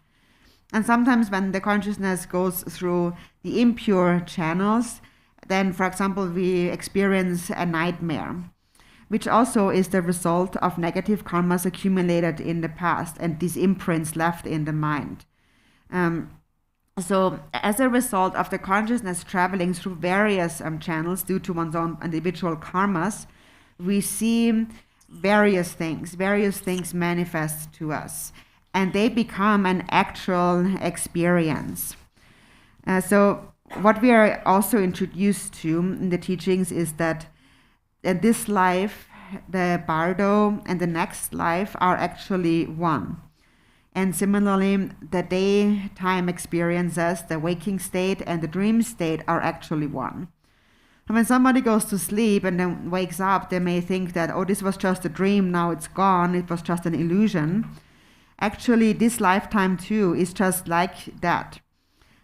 And sometimes when the consciousness goes through the impure channels, then, for example, we experience a nightmare, which also is the result of negative karmas accumulated in the past and these imprints left in the mind. So as a result of the consciousness traveling through various channels due to one's own individual karmas, we see various things manifest to us, and they become an actual experience. So what we are also introduced to in the teachings is that in this life, the bardo and the next life are actually one. And similarly, the daytime experiences, the waking state and the dream state are actually one. And when somebody goes to sleep and then wakes up, they may think that, oh, this was just a dream, now it's gone, it was just an illusion. Actually, this lifetime too is just like that.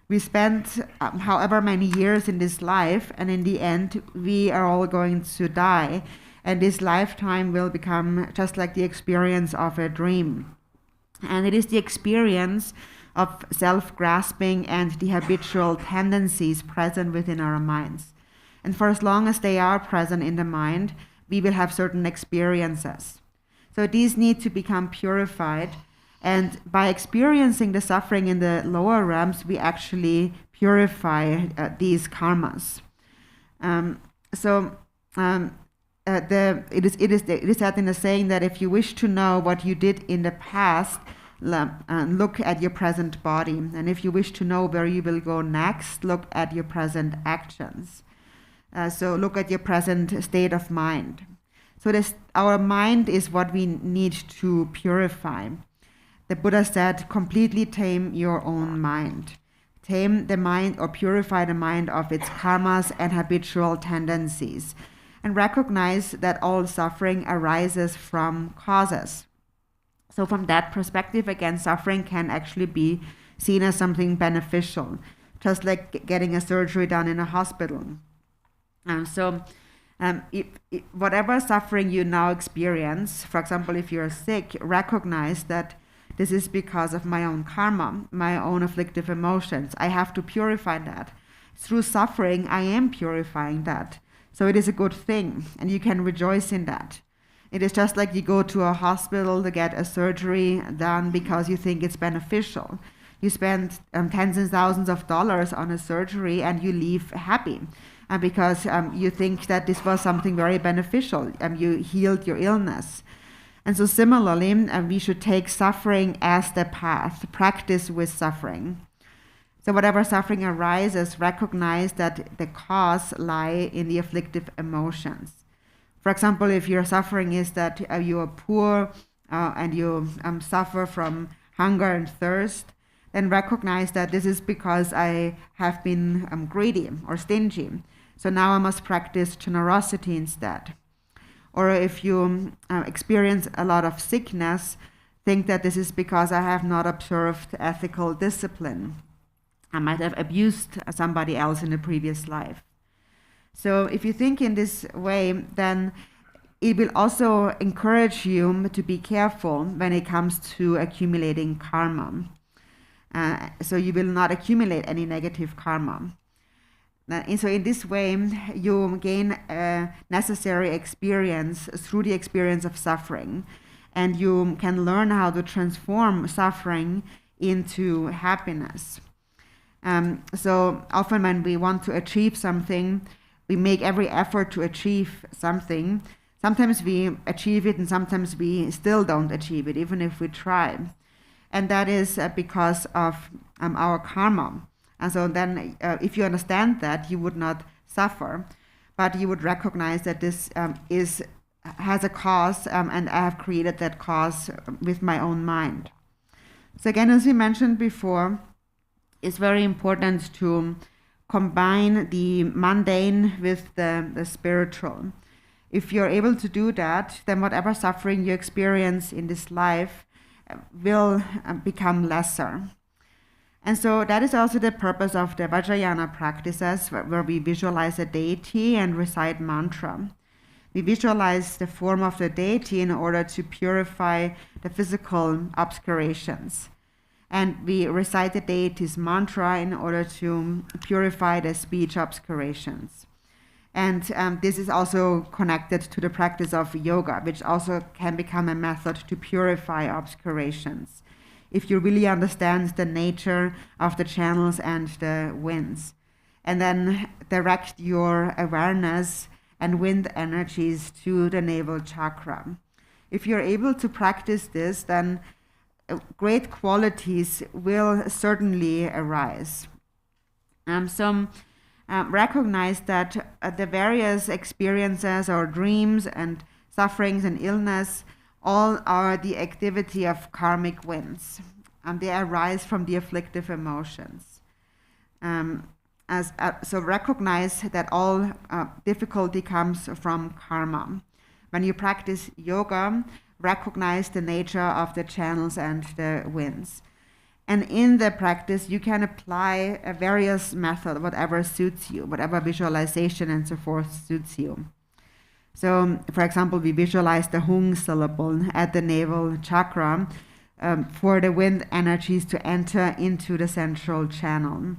We spent however many years in this life, and in the end, we are all going to die. And this lifetime will become just like the experience of a dream. And it is the experience of self-grasping and the habitual tendencies present within our minds. And for as long as they are present in the mind, we will have certain experiences. So these need to become purified. And by experiencing the suffering in the lower realms, we actually purify these karmas. It is said in the saying that if you wish to know what you did in the past, look at your present body. And if you wish to know where you will go next, look at your present actions. So look at your present state of mind. So our mind is what we need to purify. The Buddha said, completely tame your own mind. Tame the mind or purify the mind of its karmas and habitual tendencies. And recognize that all suffering arises from causes. So from that perspective, again, suffering can actually be seen as something beneficial, just like getting a surgery done in a hospital. So Whatever suffering you now experience, for example, if you're sick, recognize that this is because of my own karma, my own afflictive emotions. I have to purify that. Through suffering, I am purifying that. So it is a good thing, and you can rejoice in that. It is just like you go to a hospital to get a surgery done because you think it's beneficial. You spend tens and thousands of dollars on a surgery and you leave happy because you think that this was something very beneficial. You healed your illness. And so similarly, we should take suffering as the path, practice with suffering. So whatever suffering arises, recognize that the cause lie in the afflictive emotions. For example, if your suffering is that you are poor and you suffer from hunger and thirst, then recognize that this is because I have been greedy or stingy. So now I must practice generosity instead. Or if you experience a lot of sickness, think that this is because I have not observed ethical discipline. I might have abused somebody else in a previous life. So if you think in this way, then it will also encourage you to be careful when it comes to accumulating karma. So you will not accumulate any negative karma. And so in this way, you gain a necessary experience through the experience of suffering. And you can learn how to transform suffering into happiness. So often when we want to achieve something, we make every effort to achieve something. Sometimes we achieve it and sometimes we still don't achieve it, even if we try. And that is because of our karma. And so then if you understand that, you would not suffer, but you would recognize that this has a cause and I have created that cause with my own mind. So again, as we mentioned before, it's very important to combine the mundane with the spiritual. If you're able to do that, then whatever suffering you experience in this life will become lesser. And so that is also the purpose of the Vajrayana practices, where we visualize a deity and recite mantra. We visualize the form of the deity in order to purify the physical obscurations. And we recite the deity's mantra in order to purify the speech obscurations. And this is also connected to the practice of yoga, which also can become a method to purify obscurations, if you really understand the nature of the channels and the winds. And then direct your awareness and wind energies to the navel chakra. If you're able to practice this, then great qualities will certainly arise. Recognize that the various experiences or dreams and sufferings and illness all are the activity of karmic winds, and they arise from the afflictive emotions. So recognize that all difficulty comes from karma. When you practice yoga, recognize the nature of the channels and the winds. And in the practice, you can apply a various method, whatever suits you, whatever visualization and so forth suits you. So, for example, we visualize the Hung syllable at the navel chakra for the wind energies to enter into the central channel.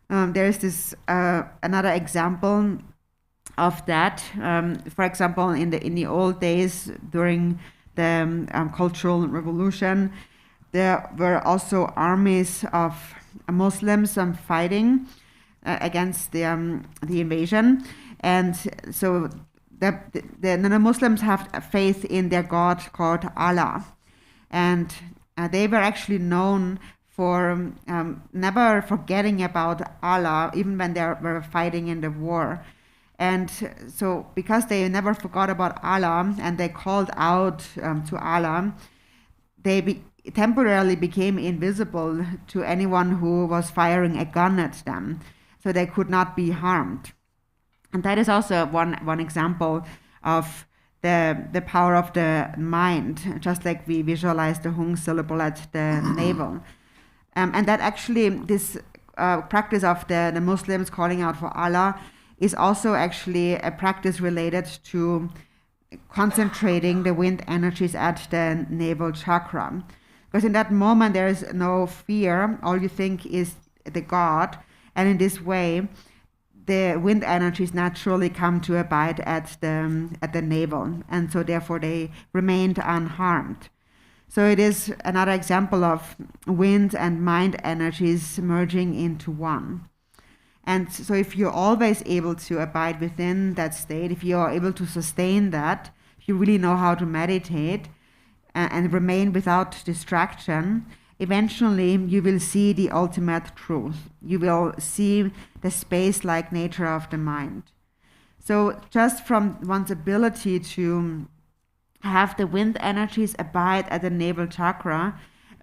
There's this another example of that. For example, in the old days during the Cultural Revolution, there were also armies of Muslims fighting against the invasion, and so the Muslims have faith in their god called Allah, and they were actually known for never forgetting about Allah, even when they were fighting in the war. And so because they never forgot about Allah and they called out to Allah, they temporarily became invisible to anyone who was firing a gun at them, so they could not be harmed. And that is also one example of the power of the mind, just like we visualize the Hung syllable at the navel. And that actually, this practice of the Muslims calling out for Allah is also actually a practice related to concentrating the wind energies at the navel chakra. Because in that moment there is no fear, all you think is the God, and in this way the wind energies naturally come to abide at the navel, and so therefore they remained unharmed. So it is another example of wind and mind energies merging into one. And so if you're always able to abide within that state, if you're able to sustain that, if you really know how to meditate and remain without distraction, eventually you will see the ultimate truth. You will see the space-like nature of the mind. So just from one's ability to have the wind energies abide at the navel chakra,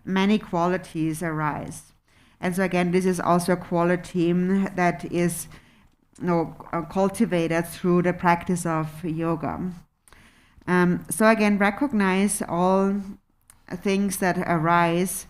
many qualities arise. And so again, this is also a quality that is cultivated through the practice of yoga. So again, recognize all things that arise,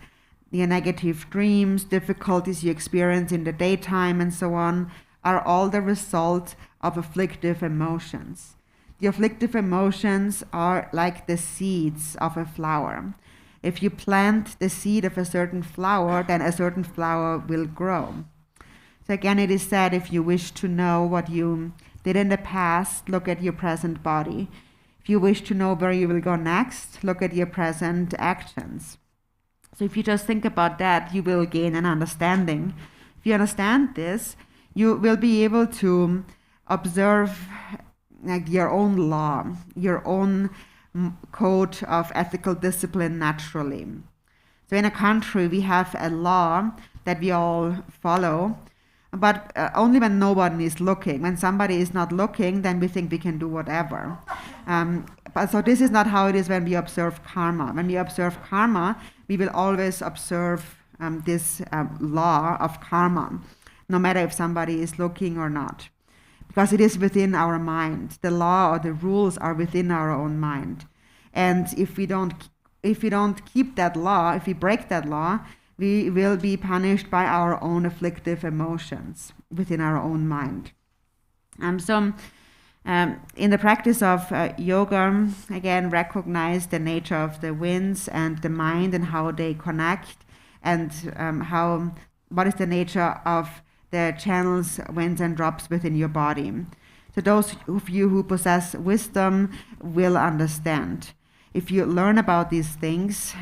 the negative dreams, difficulties you experience in the daytime, and so on, are all the result of afflictive emotions. The afflictive emotions are like the seeds of a flower. If you plant the seed of a certain flower, then a certain flower will grow. So again, it is said, if you wish to know what you did in the past, look at your present body. If you wish to know where you will go next, look at your present actions. So if you just think about that, you will gain an understanding. If you understand this, you will be able to observe like your own law, your own code of ethical discipline naturally. So in a country, we have a law that we all follow, but only when nobody is looking. When somebody is not looking, then we think we can do whatever. But so this is not how it is when we observe karma. When we observe karma, we will always observe this law of karma, no matter if somebody is looking or not. Because it is within our mind. The law or the rules are within our own mind. And if we don't keep that law, if we break that law, we will be punished by our own afflictive emotions within our own mind. In the practice of yoga, again, recognize the nature of the winds and the mind and how they connect, and what is the nature of the channels, winds, and drops within your body. So those of you who possess wisdom will understand. If you learn about these things,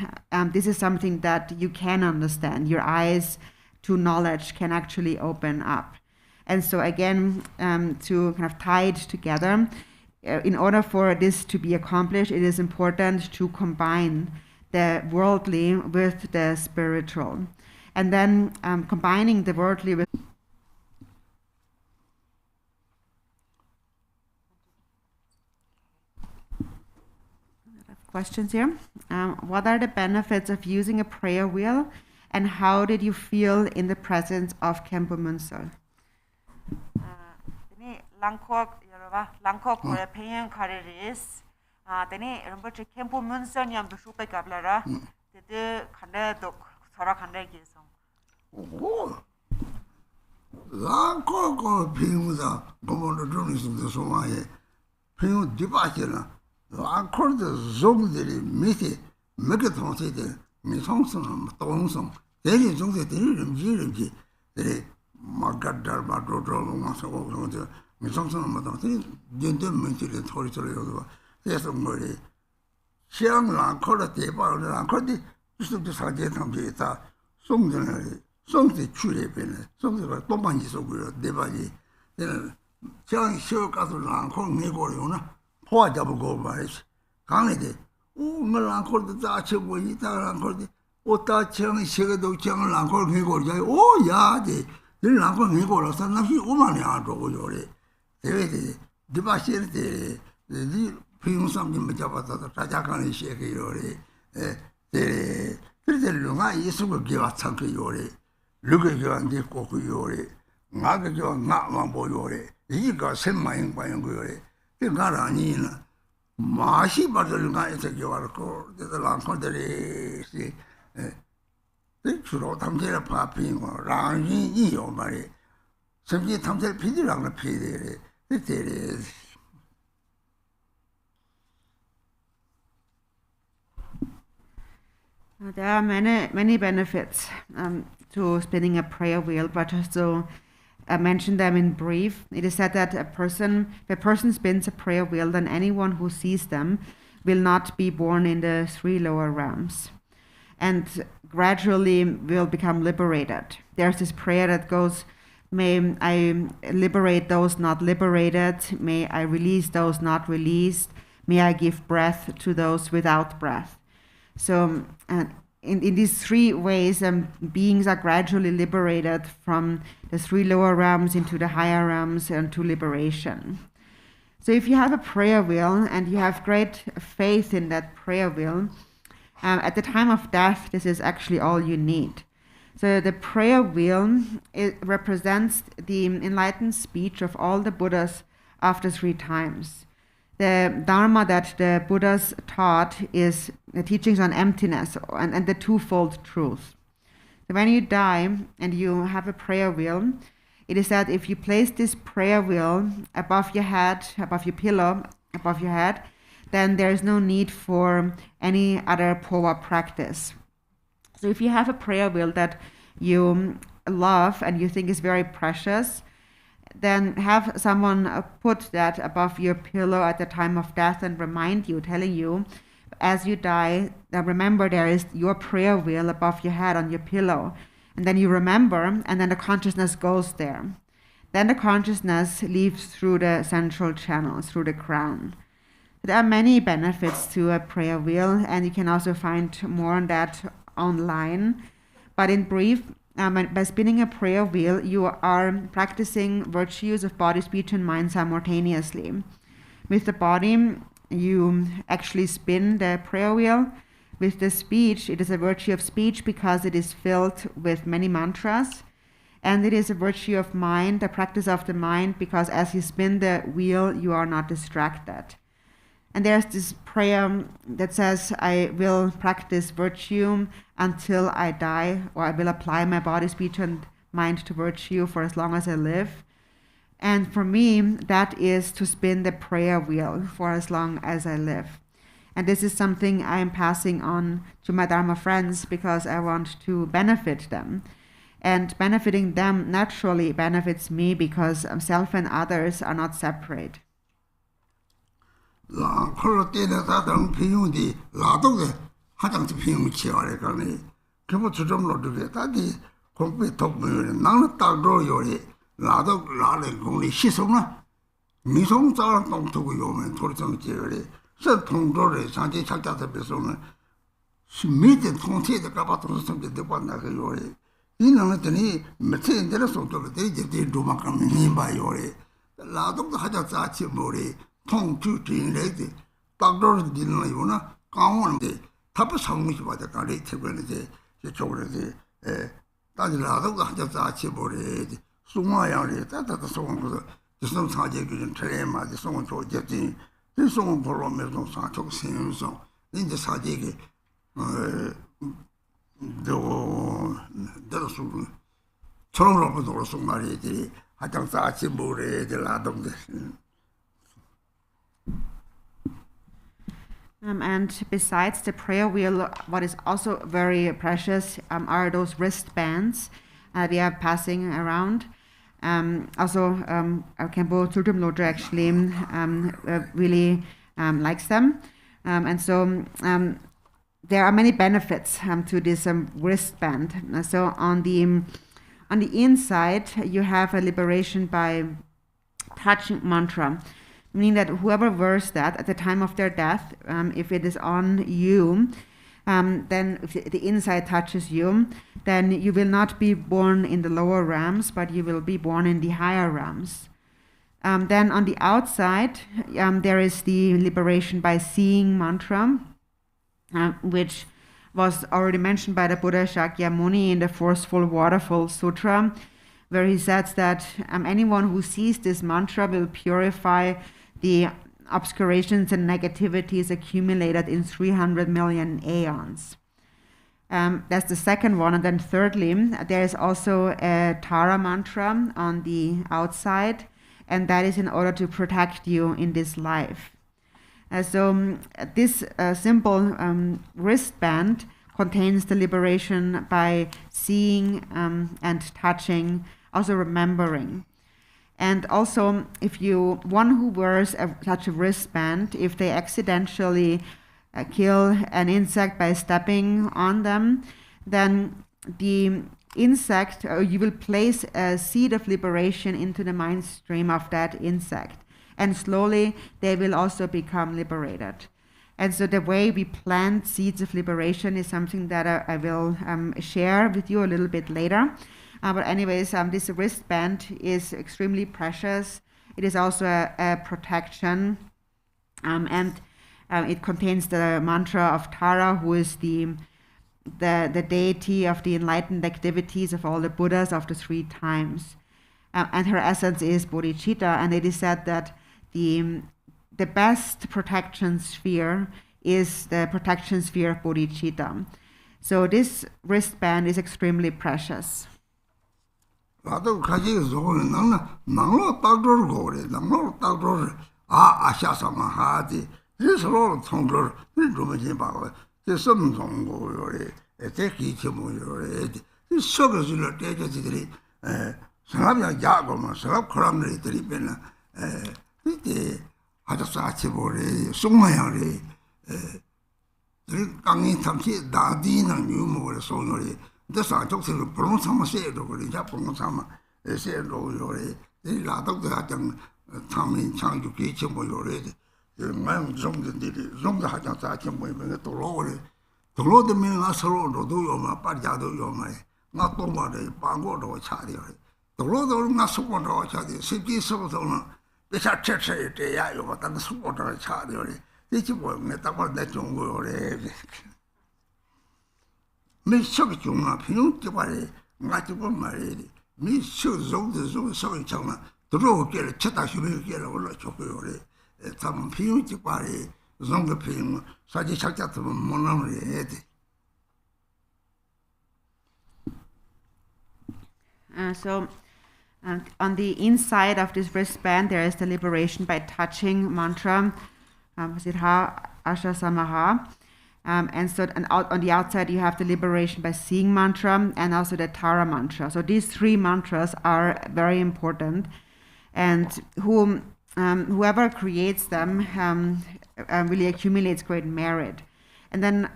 this is something that you can understand. Your eyes to knowledge can actually open up. And so again, to kind of tie it together, in order for this to be accomplished, it is important to combine the worldly with the spiritual. And then combining the worldly with questions here. What are the benefits of using a prayer wheel, and how did you feel in the presence of Khenpo Munsol? Langkok or opinion carries. Then it Khenpo Munsol yam to shoot a gablara. The Kanda Sora Kanda Gisong. Oh, Langkok or Pimuda, Gomono Jones of the Somalia, Pimu Dibachina. Langkok the Zong de Miti, Megaton City, Missongson, Tonsong, then is on the Jirim, the Magadar Madro, Maso, Missongson, Madame, didn't mention the territory of there's somebody. Xiang Langkok, the Bar, Langkok, just to decide on the Song. Something truly been something about Tomani so good, Devani. Then Chang Show got to Lancor Negoriona, poor double go marriage. Canada. Oh, Melanchol the Dutch when you tell Lancor, oh, that Chang Shagado Chang Lancor Negor. Oh, yeah, the Lancor Negor, so nothing woman are drove. They debashed the film something Majapata, Tajakan Shake. The Lunga is to give us something yore. Look at you and give Coco yore. Naga not one boy yore. You got sent my inquiry. The Garanina. Mashi, but the Lunga is a Yorko, the Lancor, the should not come to a papi or Rangi or Mary. 섬기 탐색 피디랑은 피디래. 이때래. There are many benefits to spinning a prayer wheel, but just to mention them in brief. It is said that if a person spins a prayer wheel, then anyone who sees them will not be born in the 3 lower realms, and gradually will become liberated. There's this prayer that goes, may I liberate those not liberated, may I release those not released, may I give breath to those without breath. So in these 3 ways, beings are gradually liberated from the 3 lower realms into the higher realms and to liberation. So if you have a prayer wheel and you have great faith in that prayer wheel, at the time of death, this is actually all you need. So the prayer wheel, it represents the enlightened speech of all the Buddhas after 3 times. The Dharma that the Buddhas taught is the teachings on emptiness and the twofold truth. So when you die and you have a prayer wheel, it is that if you place this prayer wheel above your head, above your pillow, above your head, then there is no need for any other power practice. So if you have a prayer wheel that you love and you think is very precious, then have someone put that above your pillow at the time of death and remind you, telling you, as you die, remember there is your prayer wheel above your head on your pillow. And then you remember, and then the consciousness goes there. Then the consciousness leaves through the central channel, through the crown. There are many benefits to a prayer wheel, and you can also find more on that online. But in brief, by spinning a prayer wheel, you are practicing virtues of body, speech, and mind simultaneously. With the body, you actually spin the prayer wheel. With the speech, it is a virtue of speech because it is filled with many mantras. And it is a virtue of mind, a practice of the mind, because as you spin the wheel, you are not distracted. And there's this prayer that says, I will practice virtue until I die, or I will apply my body, speech, and mind to virtue for as long as I live. And for me, that is to spin the prayer wheel for as long as I live. And this is something I am passing on to my Dharma friends because I want to benefit them. And benefiting them naturally benefits me because self and others are not separate. 라 콜로 때는 다른 비용이 라도게 하장지 비용이 치와래 가네 그거 주점로 되게 다디 공부에 독보는 나는 딱로 요리 라도 라를 공리 시송나 미송 자랑 동투고 요면 도르정 지열이 서 통도를 상지 착자서 배송은 스미드 통태의 가바도 선배 되었나 그 요리 이는 어떠니 며칠 전에 속도를 되게 도망가면 힘봐 요리 라도도 하자 자치 모리 통주 진례데 딱도를 දිනන යෝන කාමෝන්데 තප සම්මිති වද කාලේ තිබෙනදී 저쪽으로දී 따지라도 하자자치 보레디 수마야리 따따다 소원도 무슨 사제기는 트레마디 소원 조제지 이 소원 보러면서 사적 신성 인제 사제기 더더수 처럼으로 돌아서 말이지 하자자치 보레디 라동데 And besides the prayer wheel, what is also very precious are those wristbands we are passing around. Also, Khenpo Tsultrim Lodro actually really likes them. And so there are many benefits to this wristband. So on the inside, you have a liberation by touching mantra. Meaning that whoever wears that at the time of their death, if it is on you, then if the inside touches you, then you will not be born in the lower realms, but you will be born in the higher realms. Then on the outside, there is the liberation by seeing mantra, which was already mentioned by the Buddha Shakyamuni in the Forceful Waterfall Sutra, where he says that anyone who sees this mantra will purify the obscurations and negativities accumulated in 300 million aeons. That's the second one. And then thirdly, there is also a Tara mantra on the outside, and that is in order to protect you in this life. So this simple wristband contains the liberation by seeing and touching, also remembering. And also, one who wears such a wristband, if they accidentally kill an insect by stepping on them, then the insect, you will place a seed of liberation into the mind stream of that insect. And slowly they will also become liberated. And so the way we plant seeds of liberation is something that I will share with you a little bit later. But anyways, this wristband is extremely precious. It is also a protection. And it contains the mantra of Tara, who is the deity of the enlightened activities of all the Buddhas of the 3 times. And her essence is bodhicitta. And it is said that the best protection sphere is the protection sphere of bodhicitta. So this wristband is extremely precious. 나도 가지고 저거는 나로 딱돌 거래. 나로 딱돌 아샤사마 하지. 그래서 통돌 좀 봐봐. 좀 정도요래. 대기 좀요래. 이 속에서 때저들이 사람이 야고만 사람 그런들이 변나 이때 아저씨 아치 보래. 송마야래. 그 강이 탐시 다디는 유모를 소노래. Desa chokse prong sama se do ko ja prong sama se do yo re ni la dok da jang tham chang ju ke chen mo yo re de ngang zong de zong da ha jang sa chen mo me to lo re to lo de me nga so lo do yo ma pa ja do yo ma nga to ma de pa ngo do cha de re to lo do nga so ko do cha de se ji so so na be cha che che de ya yo ma ta so ko do cha de re de chi mo me ta ko de jong yo re me shock 중아 비용 개발에 가지고 말이야. me 쇼종도 소리 장나 들어오게 쳤다 휴게를 올라 줬고요. 참 비용 개발에 정도 비용 사지 착자도 못 나오게 해야 돼. So on the inside of this wristband, there is the liberation by touching mantra, Siddha Asha Samaha. And so on the outside, you have the liberation by seeing mantra and also the Tara mantra. So these 3 mantras are very important. And whoever creates them really accumulates great merit. And then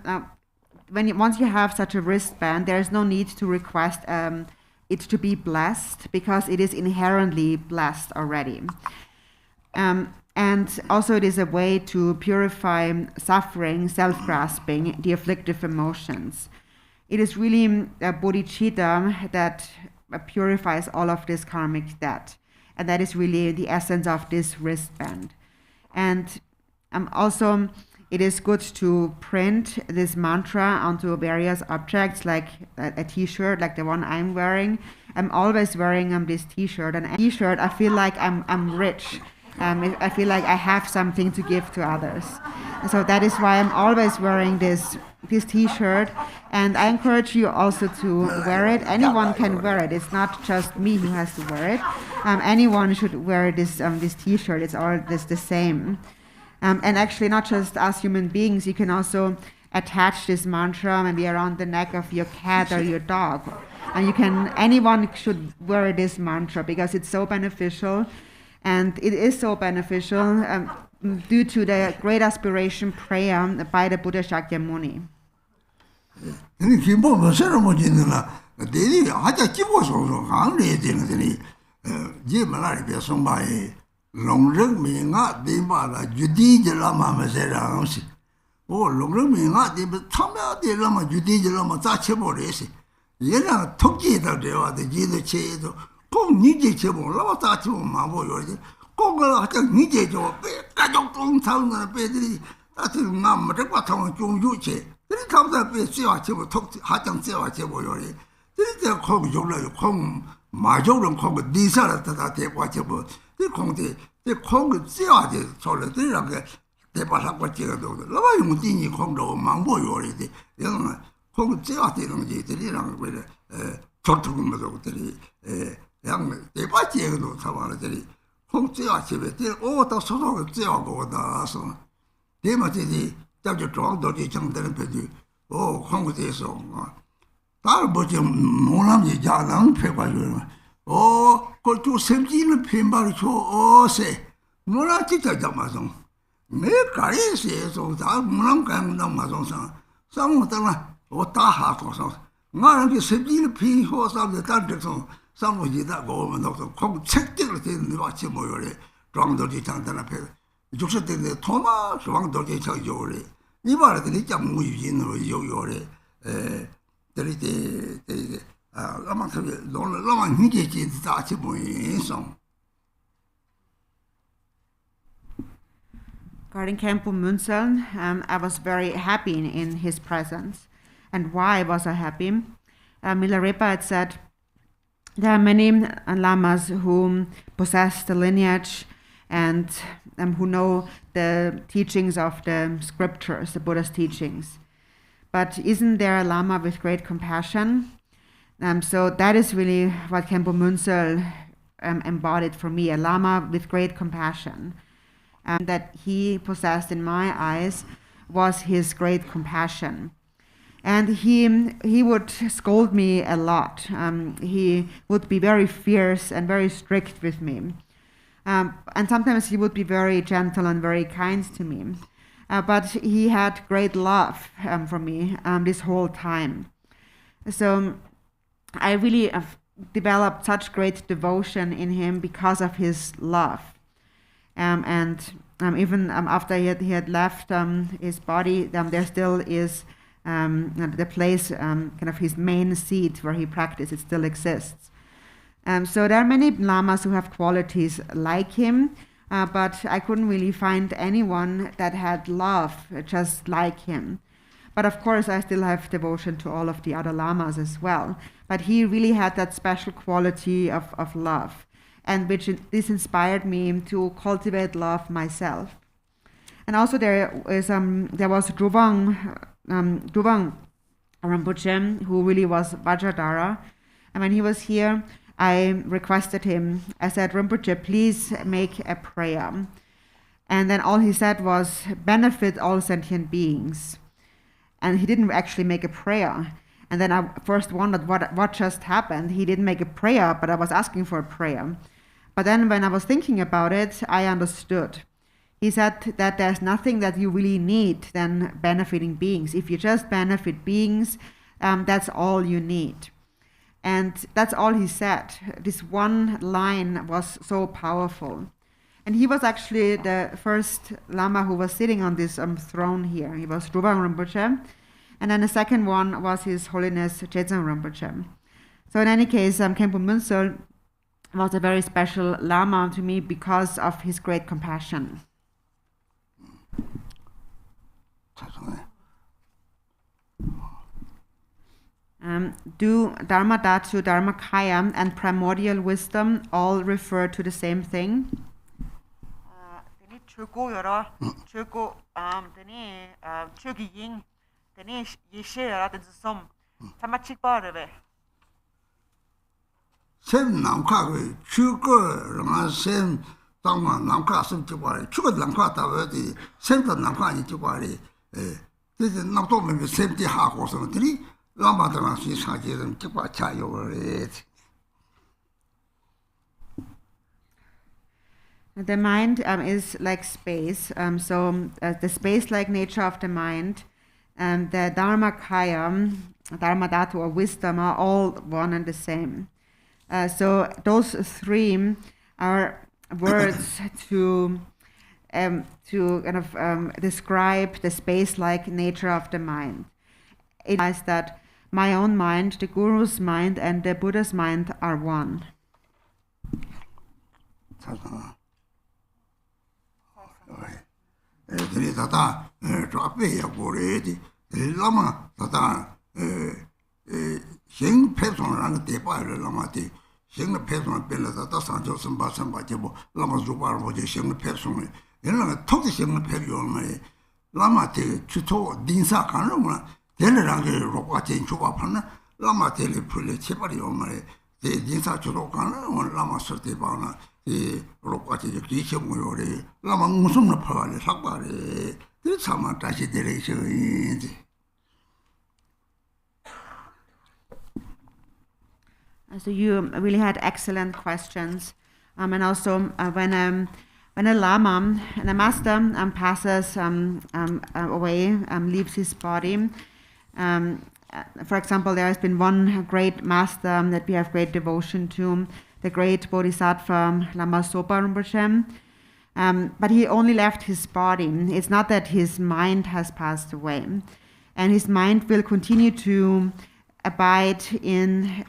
once you have such a wristband, there is no need to request it to be blessed, because it is inherently blessed already. And also it is a way to purify suffering, self-grasping, the afflictive emotions. It is really a bodhicitta that purifies all of this karmic debt. And that is really the essence of this wristband. And also it is good to print this mantra onto various objects, like a t-shirt, like the one I'm wearing. I'm always wearing this t-shirt. And a t-shirt, I feel like I'm rich. I feel like I have something to give to others. So that is why I'm always wearing this t-shirt, and I encourage you also to wear it. Anyone can wear it. It's not just me who has to wear it. Anyone should wear this t-shirt. It's all the same. And actually, not just us human beings, you can also attach this mantra maybe around the neck of your cat or your dog. And anyone should wear this mantra because it's so beneficial. And it is so beneficial due to the great aspiration prayer by the Buddha Shakyamuni. 꼭 니제 제보 라와다 좀 마보요. 꼭을 하여튼 니제 저 가족 동사는 배들이 따뜻한 남들 같은 좀 유체. 그리 감사 배 쇠와 제보 톡 하장 쇠와 제보요. 그리 꼭 용라요. 꼭 마조는 꼭 니사라다 대과 제보. 그 공대 꼭 쇠와 제 소리들이라게 대바하고 찍어도 라와 용진이 공도 망보요. 이런 콩 찌어지는 게들이랑 왜 저쪽으로들이 양 대바지에도 사와들이 콩 찌어지베들 오다 소소가 찌어고 나서 대마지디 자주 좋아도지 정되는 배지 콩에서 다른 뭐지 모남지 자랑 패가지고 그쪽 샘지는 펜바리 줘세 뭐라 진짜 잡아서 매 가리세서 다 모남 간다 맞아서 상무들아 다 하고서 나는 샘지는 피호사도 단적서 상무지다 고면 또 콩 책들을 되는 같이 모여래 정도지 장단에 패 죽을 때 토마 정도지 저요래 이 말들이 참 무유진으로 요요래 Regarding Khenpo Munseln, I was very happy in his presence. And why was I happy? Milarepa had said there are many lamas who possess the lineage and who know the teachings of the scriptures, the Buddha's teachings. But isn't there a Lama with great compassion? So that is really what Khenpo Munsel embodied for me, a Lama with great compassion. That he possessed in my eyes was his great compassion. And he would scold me a lot. He would be very fierce and very strict with me. And sometimes he would be very gentle and very kind to me. But he had great love for me this whole time. So I really developed such great devotion in him because of his love. Even after he had left his body, there still is the place, kind of his main seat where he practiced, it still exists. So there are many lamas who have qualities like him, but I couldn't really find anyone that had love just like him. But of course, I still have devotion to all of the other lamas as well. But he really had that special quality of love, and this inspired me to cultivate love myself. And also there was Druvang Rinpoche, who really was Vajradhara. And when he was here, I requested him, I said, Rinpoche, please make a prayer. And then all he said was, benefit all sentient beings. And he didn't actually make a prayer. And then I first wondered what just happened. He didn't make a prayer, but I was asking for a prayer. But then when I was thinking about it, I understood. He said that there's nothing that you really need than benefiting beings. If you just benefit beings, that's all you need. And that's all he said. This one line was so powerful. And he was actually the first Lama who was sitting on this throne here. He was Druvang Rinpoche. And then the second one was His Holiness Chedzang Rinpoche. So in any case, Khenpo Munsel was a very special Lama to me because of his great compassion. Do Dharma Dhatu, Dharmakaya, and primordial wisdom all refer to the same thing? Sem namka chuko rama sem tangma namka sem chupari chuko namka tawadi sem ta namka ni chupari this not to me sem ti ha ko so tri lama ta si sa je sem chupa cha yo re. The mind is like space, so the space-like nature of the mind and the Dharmakaya, Dharma Dhatu or wisdom are all one and the same. So those three are words to kind of describe the space-like nature of the mind. It implies that my own mind, the Guru's mind, and the Buddha's mind are one. 델레랑게 로과진 주바파나 라마 텔레풀레 체바리 오마레 데 인사 주로가나 라마 설때 바나 이 로과진 기체 모요레 라마 무슨 파발레 삭바레 그 참아 다시 데레셔 인지 So you really had excellent questions, and also when a lama and a master passes away, leaves his body. For example, there has been one great master that we have great devotion to, the great Bodhisattva Lama Zopa Rinpoche. But he only left his body. It's not that his mind has passed away, and his mind will continue to abide in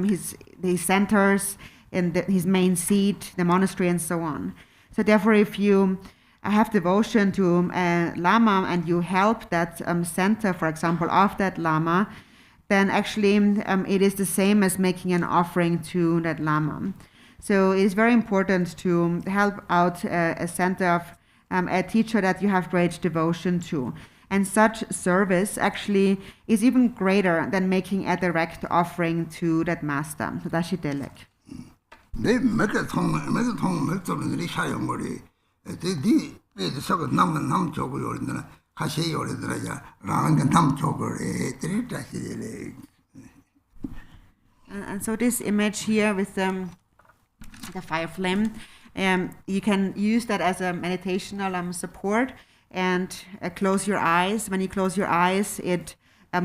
his centers, in his main seat, the monastery, and so on. So therefore, if you have devotion to a lama and you help that center, for example, of that lama, then actually it is the same as making an offering to that lama. So it is very important to help out a center of a teacher that you have great devotion to. And such service actually is even greater than making a direct offering to that master. So dashi delek. 내 몇개 통 몇들이 사용거리 디 저거 남 쪽을 요리나 가시 요리들아야 라는 남 쪽을 애들이 다시 And so this image here with the fire flame, you can use that as a meditational support and close your eyes. When you close your eyes, it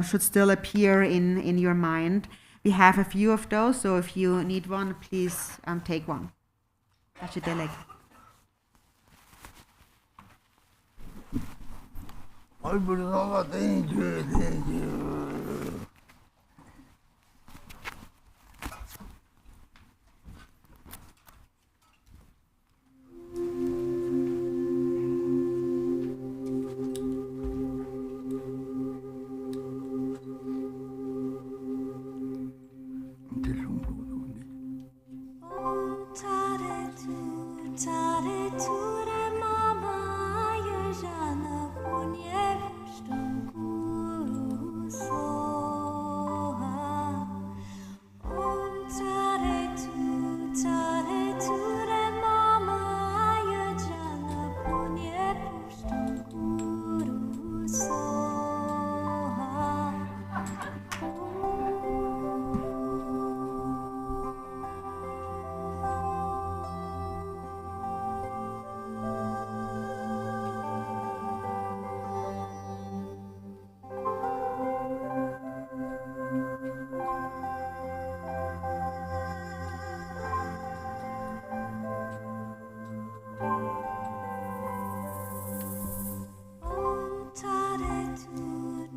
should still appear in your mind. We have a few of those, so if you need one, please take one. Dashi thank you.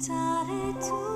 Tare tu